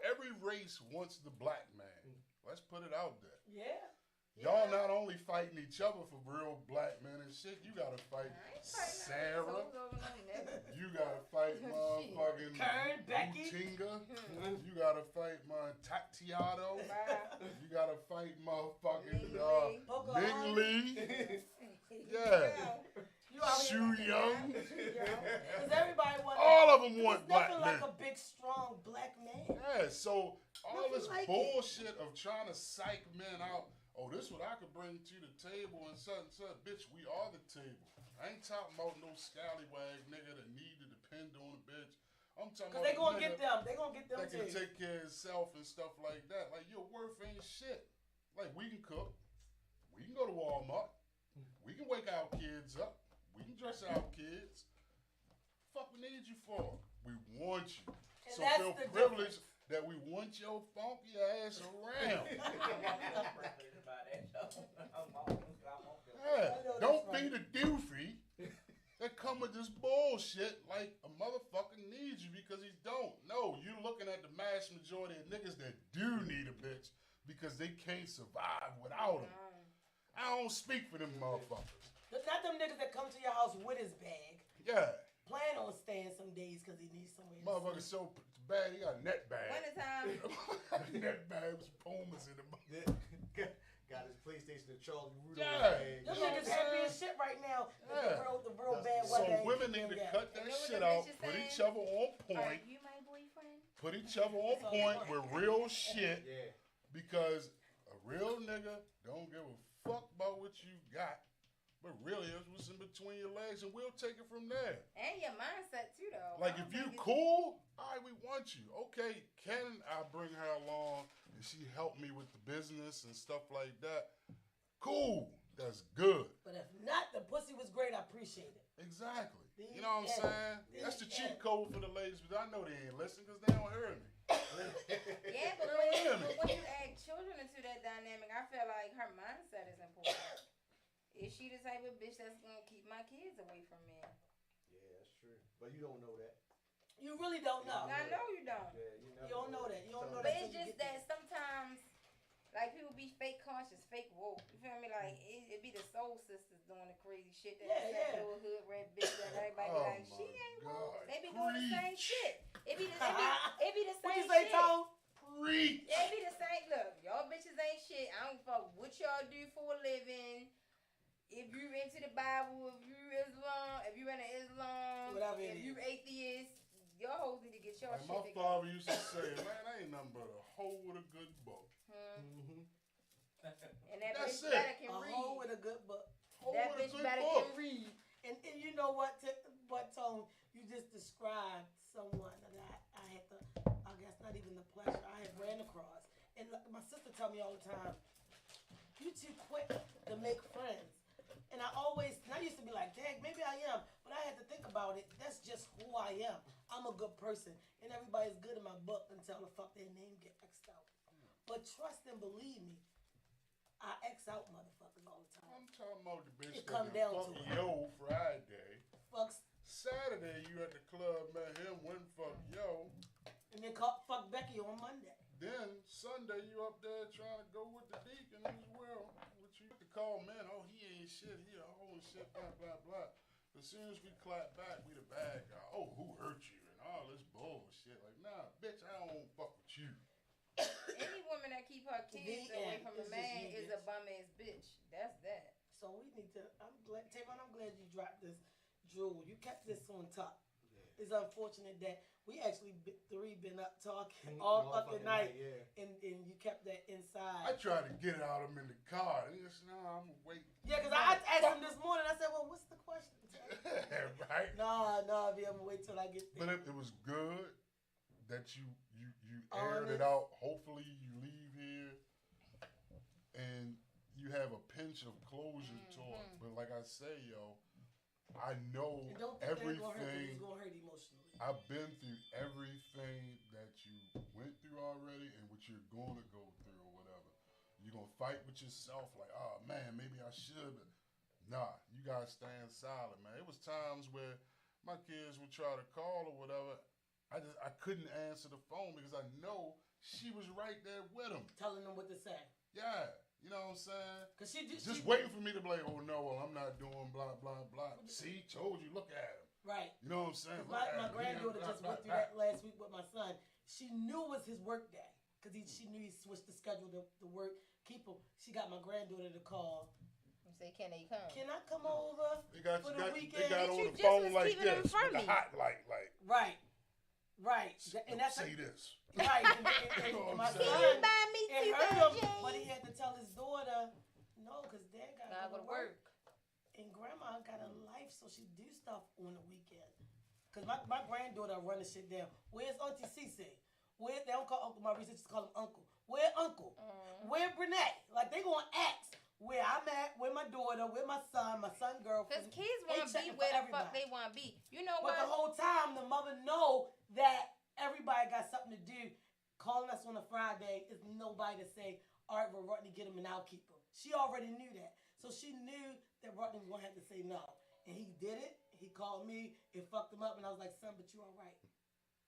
Every race wants the black man. Let's put it out there. Yeah. Y'all not only fighting each other for real black men and shit, you gotta fight Sarah. You gotta fight motherfucking Kern, Becky. Tinga. You gotta fight Tatiano. You gotta fight motherfucking Ning Lee. Yeah. Shu Young. Because everybody wants. All of them want black men. Nothing like a big, strong black man. Yeah, so all this like bullshit of trying to psych men out. Oh, this what I could bring to the table and such. Bitch, we are the table. I ain't talking about no scallywag nigga that need to depend on a bitch. I'm talking about they gonna get them. They gonna get them that can take care of himself and stuff like that. Like, your worth ain't shit. Like, we can cook. We can go to Walmart. We can wake our kids up. We can dress our kids. Fuck we need you for? We want you. And so that's feel the privileged that we want your funky ass around. Yeah. Don't be the doofy that come with this bullshit like a motherfucker needs you because he don't. No, you're looking at the mass majority of niggas that do need a bitch because they can't survive without him. I don't speak for them motherfuckers. Not them niggas that come to your house with his bag. Yeah. Plan on staying some days because he needs somewhere. Motherfucker so bad, he got a net bag. Wintertime. Net bags, Pumas in the Got his PlayStation and Charlie Rudolph Yeah. bag. Them niggas happy as shit right now. Yeah. The real bad So weather. women need to cut that You know what shit the out, bitch is put saying? each other on Are point, you my boyfriend? put each other on point with real shit, Yeah. because a real nigga don't give a fuck about what you got, but really it's what's in between your legs, and we'll take it from there. And your mindset too, though. Like, if you cool, all right, we want you. Okay, can I bring her along and she help me with the business and stuff like that? Cool, that's good. But if not, the pussy was great. I appreciate it. Exactly. The You know what I'm end. saying? The That's the cheat end. code for the ladies, but I know they ain't listening because they don't hear me. Yeah, but when you add children into that dynamic, I feel like her mindset is important. Is she the type of bitch that's gonna keep my kids away from men? Yeah, that's true. But you don't know that. You really don't know. I know you don't. Yeah, you never You don't know that. You don't know But that. it's just that sometimes, like, people be fake conscious, fake woke. You feel me? Like, it be the soul sisters doing the crazy shit. That Yeah. little hood red bitch that everybody be Oh like, my she ain't God. woke. They be doing the same Preach. shit. It be the same What you say, shit. Tone? Preach. It be the same. Look, y'all bitches ain't shit. I don't fuck what y'all do for a living. If you into the Bible, if you Islam, if you into Islam, Whatever it if you is. atheist, y'all hoes need to get your Like shit my together. father used to say, man, I ain't nothing but a hoe with a good book. Mm-hmm. And that That's bitch it. better can A read. hoe with a good book. Hoe That with a bitch good better book. can read. And you know what, Tone? You just described someone that I had the, I guess not even the pleasure, I had ran across. And like, my sister tell me all the time, you too quick to make friends. And I used to be like, dang, maybe I am. But I had to think about it. That's just who I am. I'm a good person. And everybody's good in my book until the fuck their name get X'd out. But trust and believe me, I X out motherfuckers all the time. I'm talking about the bitch It come that down fuck to it. yo Friday. Fucks, Saturday you at the club, met him, went fuck yo. and then fuck Becky on Monday. Then Sunday you up there trying to go with the deacon as well. What you to call man, oh he ain't shit, he a hoe and shit, blah blah blah. As soon as we clap back, we the bad guy. Oh, who hurt you and all this bullshit. Like, nah, bitch, I don't fuck with you. Any woman that keep her kids The away end. from a It's just man you, is a bitch. bum ass bitch. That's that. So we need to. Tavon, I'm glad you dropped this jewel. You kept this on top. Yeah. It's unfortunate that we actually been up talking Mhm. all All fucking fucking night, night, and you kept that I inside. tried to get it out of him in the car. And he said, no, I'm gonna wait. Yeah, because I asked him this morning. I said, "Well, what's the question?" Right? No, I'm gonna wait till I get But there. it was good that you aired Honest. it out. Hopefully you leave here and you have a pinch of closure to it. But like I say, yo, I know And don't think that it's gonna hurt. 'Cause everything. It's gonna hurt emotionally. I've been through everything that you went through already and what you're going to go through or whatever. You're going to fight with yourself like, oh man, maybe I should. But nah, you got to stand silent, man. It was times where my kids would try to call or whatever. I couldn't answer the phone because I know she was right there with them. Telling them what to say. Yeah, you know what I'm saying? Cause she Just waiting for me to be like, oh no, well, I'm not doing blah, blah, blah. See, told you, look at him. Right. You know what I'm saying? My Look at him. granddaughter Blah, just blah, went through blah. that last week with my son. She knew it was his work day because she knew he switched the schedule to work. Keep him. She got my granddaughter to call. You say, can they come? Can I come over They got, for they the got weekend? on You the just phone was like keeping them this from with me. a hot light, like, Right. And that's say this. right. And You know my what I'm Can son, you buy me it two hurt Mary him, but he Janes? had to tell his daughter, no, because Dad got Gotta to go to work. work. And Grandma got a life, so she do stuff on the weekend. Because my granddaughter running shit down. Where's Auntie Cece? Where they don't call Uncle Maurice, they just call him Uncle. Where Uncle? Where Brunette? Like they gonna ask where I'm at, where my daughter, where my son girlfriend. Because kids They want to be checking for where the everybody. fuck they want to be. You know But the what? whole time the mother know that everybody got something to do. Calling us on a Friday is nobody to say, all right, well, Rodney, get him and I'll keep him. She already knew that. So she knew that Rodney was going to have to say no. And he did it. He called me. It fucked him up. And I was like, son, but you all right.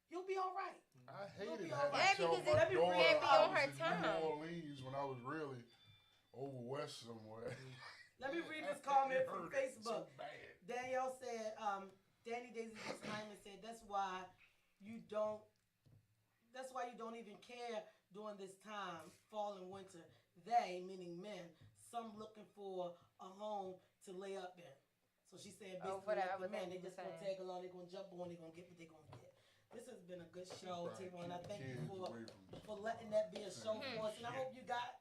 You'll be all right. I You'll hated be all having right. to tell Yeah, my because it daughter can't be I on was her in time. New Orleans when I was really over west somewhere. Let me read this comment from It hurt Facebook. So bad. Danielle said, Danny Daisy Hyman said, that's why you don't even care during this time, fall and winter. They, meaning men, some looking for a home to lay up in. So she said basically like the men, they just gonna tag along, they gonna jump on, they gonna get what they gonna get. This has been a good show, T-Ron. I thank you for letting that be a show for us. And I hope you got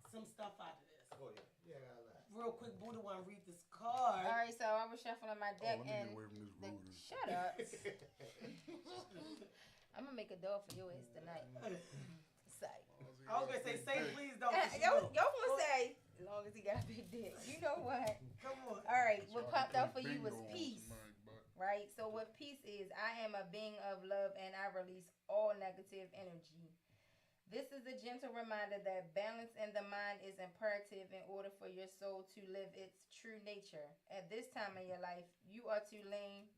some stuff out of this. Oh, yeah. Yeah, I got a lot. Real quick, Buddha want to read this card. All right, so I was shuffling my deck Let me and get away from this voodoo. shut up. I'm gonna make a doll for your ass tonight. Say. I was gonna say please don't. Y'all gonna say as long as he got a big dick. You know what? Come on. All right, what So I popped can out for put you was bingo on peace. somebody's butt. Right? So what peace is, I am a being of love and I release all negative energy. This is a gentle reminder that balance in the mind is imperative in order for your soul to live its true nature. At this time in your life, you are to learn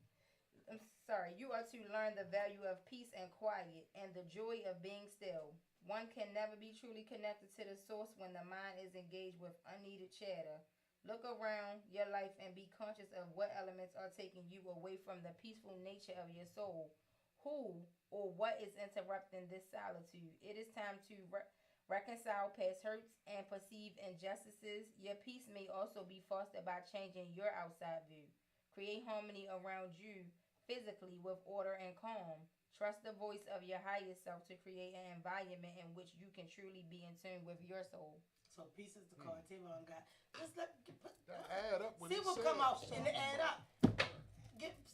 the value of peace and quiet and the joy of being still. One can never be truly connected to the source when the mind is engaged with unneeded chatter. Look around your life and be conscious of what elements are taking you away from the peaceful nature of your soul. Who or what is interrupting this solitude? It is time to reconcile past hurts and perceived injustices. Your peace may also be fostered by changing your outside view. Create harmony around you physically with order and calm. Trust the voice of your highest self to create an environment in which you can truly be in tune with your soul. So peace is the card. T-Ron got. Just Add up what see he what said. come out and add up.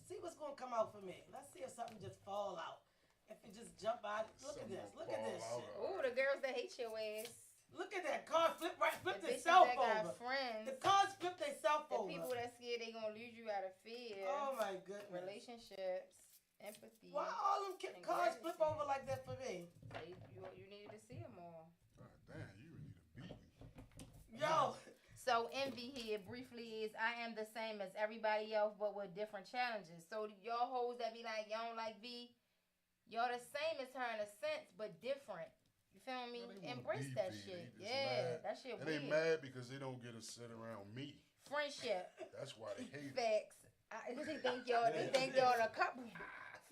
See what's gonna come out for me. Let's see if something just fall out. If it just jump out. Look at this. Look at this shit. Ooh, the girls that hate your ass. Look at that card flip The itself bitches that got over. friends. The cards flip themselves The over. people that scared they gonna lose you out of fear. Oh my goodness. Relationships, empathy. Why all them cards flip over like that for me? You needed to see them all. God damn, you need to beat me. Yo. So envy here briefly is I am the same as everybody else but with different challenges. So y'all hoes that be like, y'all don't like V, y'all the same as her in a sense but different. You feel me? Yeah, Embrace beef that it. shit. They just Yeah, mad. that shit And weird. they mad because they don't get to sit around me. Friendship. That's why they hate it. Facts. They think y'all a couple.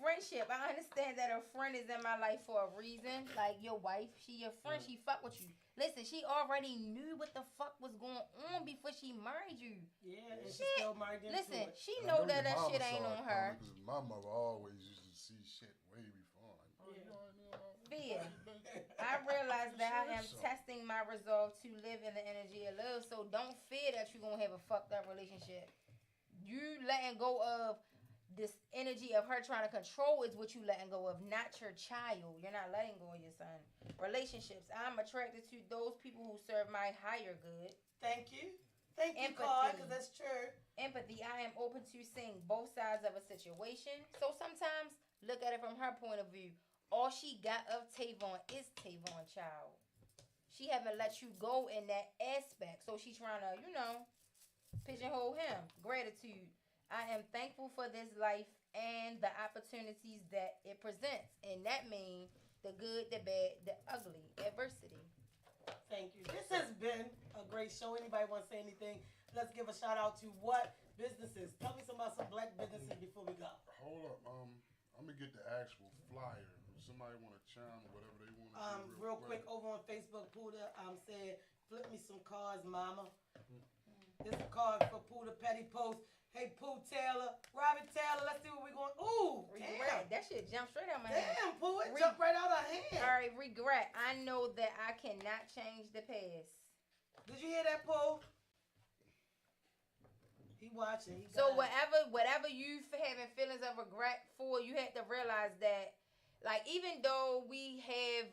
Friendship. I understand that a friend is in my life for a reason. Like your wife, she your friend. She fuck with you. Listen, she already knew what the fuck was going on before she married you. Yeah, and she Shit. still married into Listen, it. she I know that your that mama shit ain't saw on it her. coming 'cause my mother always used to see shit way before. Fear. I realize that I am testing my resolve to live in the energy of love. So don't fear that you're gonna have a fucked up relationship. You letting go of this energy of her trying to control is what you letting go of, not your child. You're not letting go of your son. Relationships. I'm attracted to those people who serve my higher good. Thank you. Thank you, Empathy. card, because that's true. Empathy. I am open to seeing both sides of a situation. So sometimes look at it from her point of view. All she got of Tavon is Tavon child. She haven't let you go in that aspect. So she's trying to, pigeonhole him. Gratitude. I am thankful for this life and the opportunities that it presents. And that means the good, the bad, the ugly, adversity. Thank you. This has been a great show. Anybody want to say anything? Let's give a shout out to what businesses? Tell me some about some black businesses before we go. Hold up. I'm going to get the actual flyer. If somebody want to chime or whatever they want to do. Real quick, over on Facebook, Puda said, flip me some cards, mama. This is a card for Puda Petty Post. Hey, Pooh Taylor, Robert Taylor, let's see what we're going. Ooh, Regret. damn. That shit jumped straight out my hand. Damn, Pooh, it jumped right out of her hand. All right, regret. I know that I cannot change the past. Did you hear that, Pooh? He watching. He So got it. whatever you having feelings of regret for, you have to realize that, like, even though we have,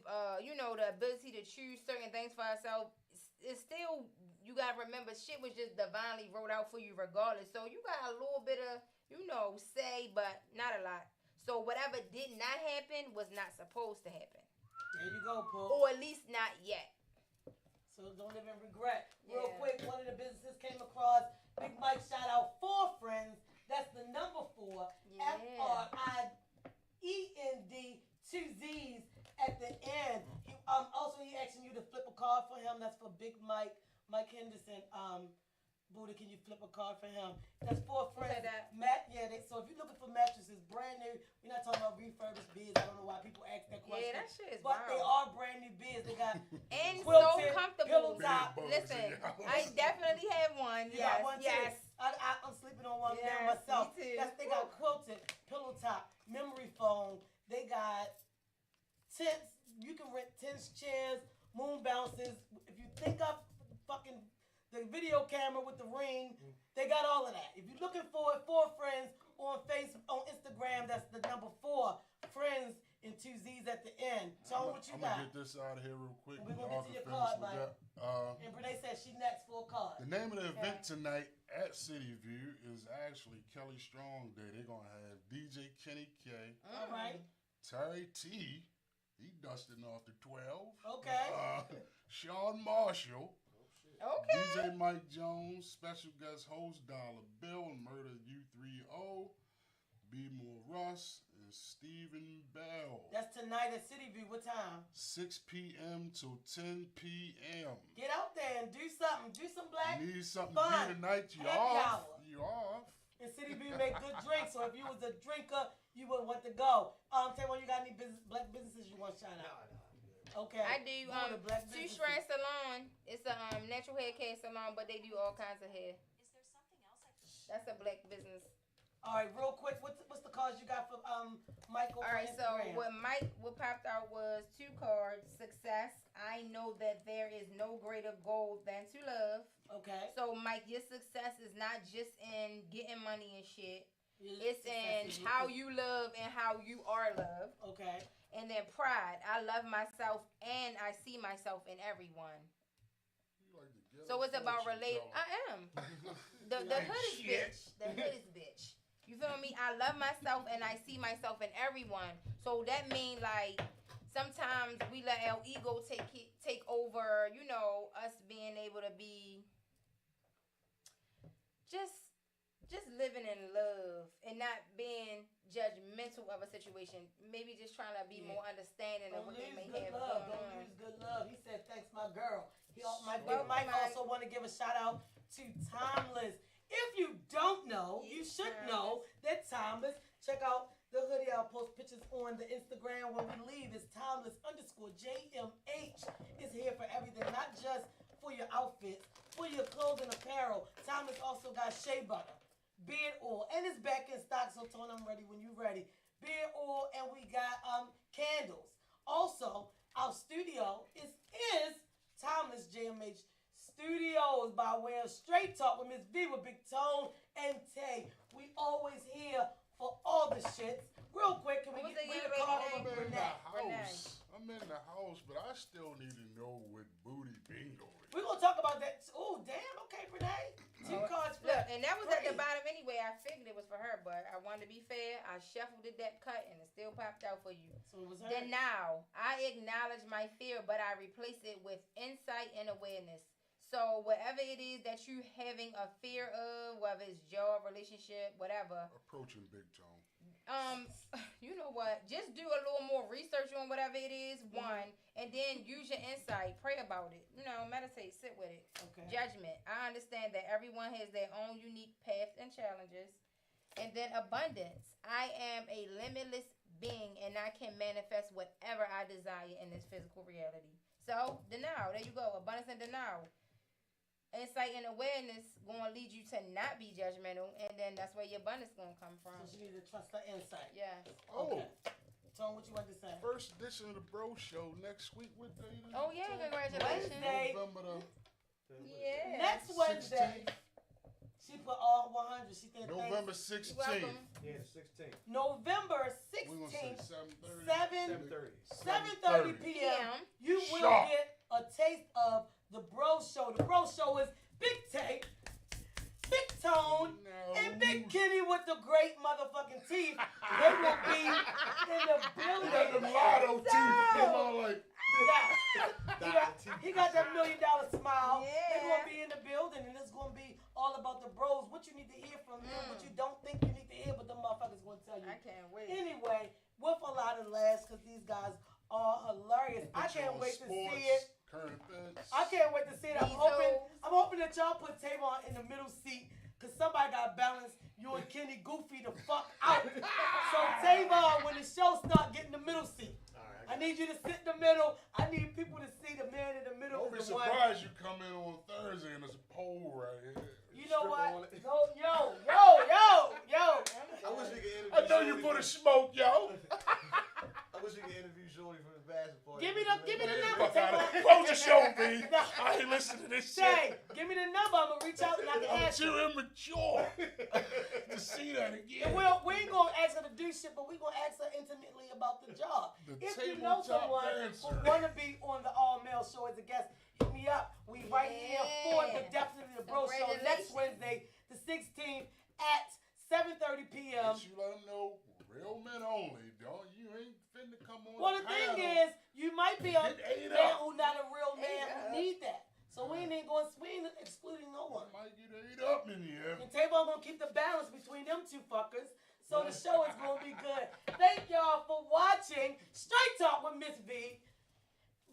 the ability to choose certain things for ourselves, it's still, you gotta remember, shit was just divinely wrote out for you regardless. So you got a little bit of, say, but not a lot. So whatever did not happen was not supposed to happen. There you go, Pooh. Or at least not yet. So don't even regret. Real Yeah. quick, one of the businesses came across. Big Mike shout out 4 friends. That's the number 4. Yeah. FRIEND, 2 Z's at the end. He asking you to flip a card for him. That's for Big Mike Mike Henderson. Buddha, can you flip a card for him? That's 4 friends. that? So if you're looking for mattresses, brand new. We're not talking about refurbished bids. I don't know why people ask that question. Yeah, that shit is But they wild. are brand new bids. They got And so quilted, comfortable. pillow top. Bed bugs Listen, in your house. I definitely have one. You Yes, got one yes. too. I'm sleeping on one Yes, now myself. me too. They got quilted, pillow top, memory foam. They got tents. You can rent tents, chairs, moon bounces. If you think of fucking the video camera with the ring, they got all of that. If you're looking for it, 4 friends on Facebook, on Instagram, that's the number 4 friends and 2 Z's at the end. Tell them what you I'm got. gonna get this out of here real quick. We're gonna Y'all get to can your finish card, with Mike. that. And Renee said she next for a card. The name of the event tonight at City View is actually Kelly Strong Day. They're gonna have DJ Kenny K, All right. Terry T. He dusting off the 12. Okay. Sean Marshall. Okay. DJ Mike Jones, special guest host Dollar Bill and Murder U30, B More Russ, and Stephen Bell. That's tonight at City View. What time? 6 p.m. till 10 p.m. Get out there and do something. Do some black. Need something fun. to do tonight? You Happy off? hour. You off? And City View make good drinks. So if you was a drinker, you would want to go. Taylor, you got any black businesses you want to shout out? Okay. I do The black Two businesses. Strand Salon. It's a natural hair care salon, but they do all kinds of hair. That's a black business. All right, real quick, what's the cards you got for Michael? All right, so Instagram? what popped out was 2 cards. Success. I know that there is no greater goal than to love. Okay. So Mike, your success is not just in getting money and shit. Your It's in success is how you love and how you are loved. Okay. And then pride. I love myself and I see myself in everyone. You like to get So it's about fortune relate. teller. I am. The hood is bitch. The hood is bitch. You feel me? I love myself and I see myself in everyone. So that means like sometimes we let our ego take over. You know, us being able to be just living in love and not being judgmental of a situation. Maybe just trying to be more understanding of what they may have going Don't on. lose good love. He said, thanks, my girl. My big Welcome, Mike Mike. also want to give a shout out to Timeless. If you don't know, you should know that Timeless. Check out the hoodie. I'll post pictures on the Instagram when we leave. It's Timeless_JMH. Is here for everything, not just for your outfits, for your clothes and apparel. Timeless also got shea butter, beard oil, and it's back in stock. So Tony, I'm ready when you're ready. Beard oil, and we got candles. Also, our studio is Timeless JMH Studios by way of Straight Talk with Ms Vee Big Tone and Tay. We always here for all the shits. Real quick, can we Who's get the read young a call lady from I'm in the Renee? house. I'm in the house, but I still need to know what booty bingo is. We're going to talk about that. Oh, damn. Okay, Renee. 2 cards Look, flipped. and that was at the Great. bottom anyway. I figured it was for her, but I wanted to be fair. I shuffled it that cut, and it still popped out for you. So it was her. Then now, I acknowledge my fear, but I replace it with insight and awareness. So whatever it is that you having a fear of, whether it's job, relationship, whatever, Approaching Big Tone. you know what? Just do a little more research on whatever it is, one, and then use your insight. Pray about it. You know, meditate, sit with it. Okay. Judgment. I understand that everyone has their own unique paths and challenges. And then abundance. I am a limitless being and I can manifest whatever I desire in this physical reality. So, denial. There you go. Abundance and denial. Insight and awareness going to lead you to not be judgmental, and then that's where your abundance going to come from. So she needs to trust her insight. Yes. Oh, Okay. Tone, what you want to say? first edition of the Bro Show next week. What day is it? Oh, yeah. Congratulations. Wednesday. November Yeah. Next Wednesday, she put all 100. She the did November You're 16th. welcome. Yeah, 16. November We're gonna say 16th, 7:30. 7:30. 7:30 p.m. PM. You will Sharp. get a taste of the Bro Show. The Bro Show is Big Tay, Big Tone, and Big Kenny with the great motherfucking teeth. They will be in the They got the building. lotto teeth. Come on, like He got that $1 million smile. Yeah. They're going to be in the building, and it's going to be all about the bros. What you need to hear from them, what you don't think you need to hear, but the motherfuckers going to tell you. I can't wait. Anyway, with a lot of laughs, because these guys are hilarious. I can't wait to see it. Current events. I can't wait to see it. I'm Me hoping too. Tavon, when the show start, get in the middle seat. All right, I need you to sit in the middle. I need people to see the man in the middle. Don't be is the one. surprised you come in on Thursday and there's a pole right here. You know Strip on what? it. Yo. I wish we could interview. I know you Shorty put a for- smoke, yo. I wish we could interview Shorty for his basketball. Give me the number, Fuck out of Tavon. Close the show, B. I ain't listening to this Shay, shit. give me the number. I'm gonna reach out and I can I'm ask too you. immature to see that again. And we ain't gonna ask her to do shit, but we gonna ask her intimately about the job. The If you know tabletop someone dancer. who wanna be on the all male show as a guest, hit me up. We right here for the Definitely the Bro Show next Wednesday, the 16th at 7:30 p.m. Make sure you let them know, real men only. Don't you ain't finna come on. Well, the thing is, you might be a Get ate man up. who not a real man Ate who up. need that. So we ain't excluding no one. Might get ate up in here. And Tavon gonna keep the balance between them two fuckers. So the show is gonna be good. Thank y'all for watching Straight Talk with Ms Vee.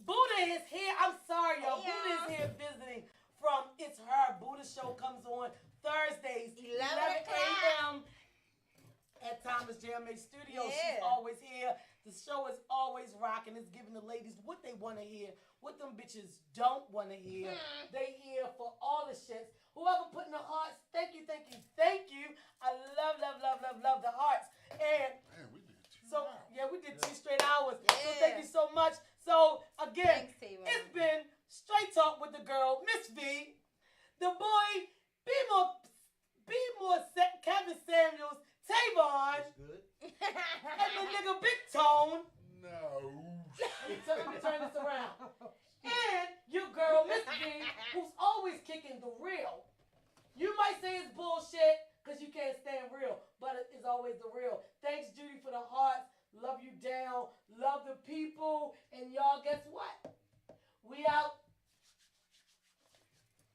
Buddha is here. I'm sorry, y'all. Hey, Buddha is y'all. here visiting from It's Her. Buddha show comes on Thursdays, 11 a.m. at Thomas JMA Studios. She's Yeah. always here. The show is always rocking. It's giving the ladies what they want to hear, what them bitches don't want to hear. They here for all the shits. Whoever put in the hearts, thank you. I love the hearts. And Man, we did 2 so, hours. yeah, we did 2 straight hours. So Yeah. thank you so much. So, again, Thanks, Tavon. it's been Straight Talk with the girl, Ms Vee. The boy, Kevin Samuels, Tavon, That's good. and the nigga Big Tone. No. So let me turn this around. And your girl, Ms Vee, who's always kicking the real. You might say it's bullshit because you can't stand real, but it is always the real. Thanks, Judy, for the hearts. Love you down. Love the people. And y'all, guess what?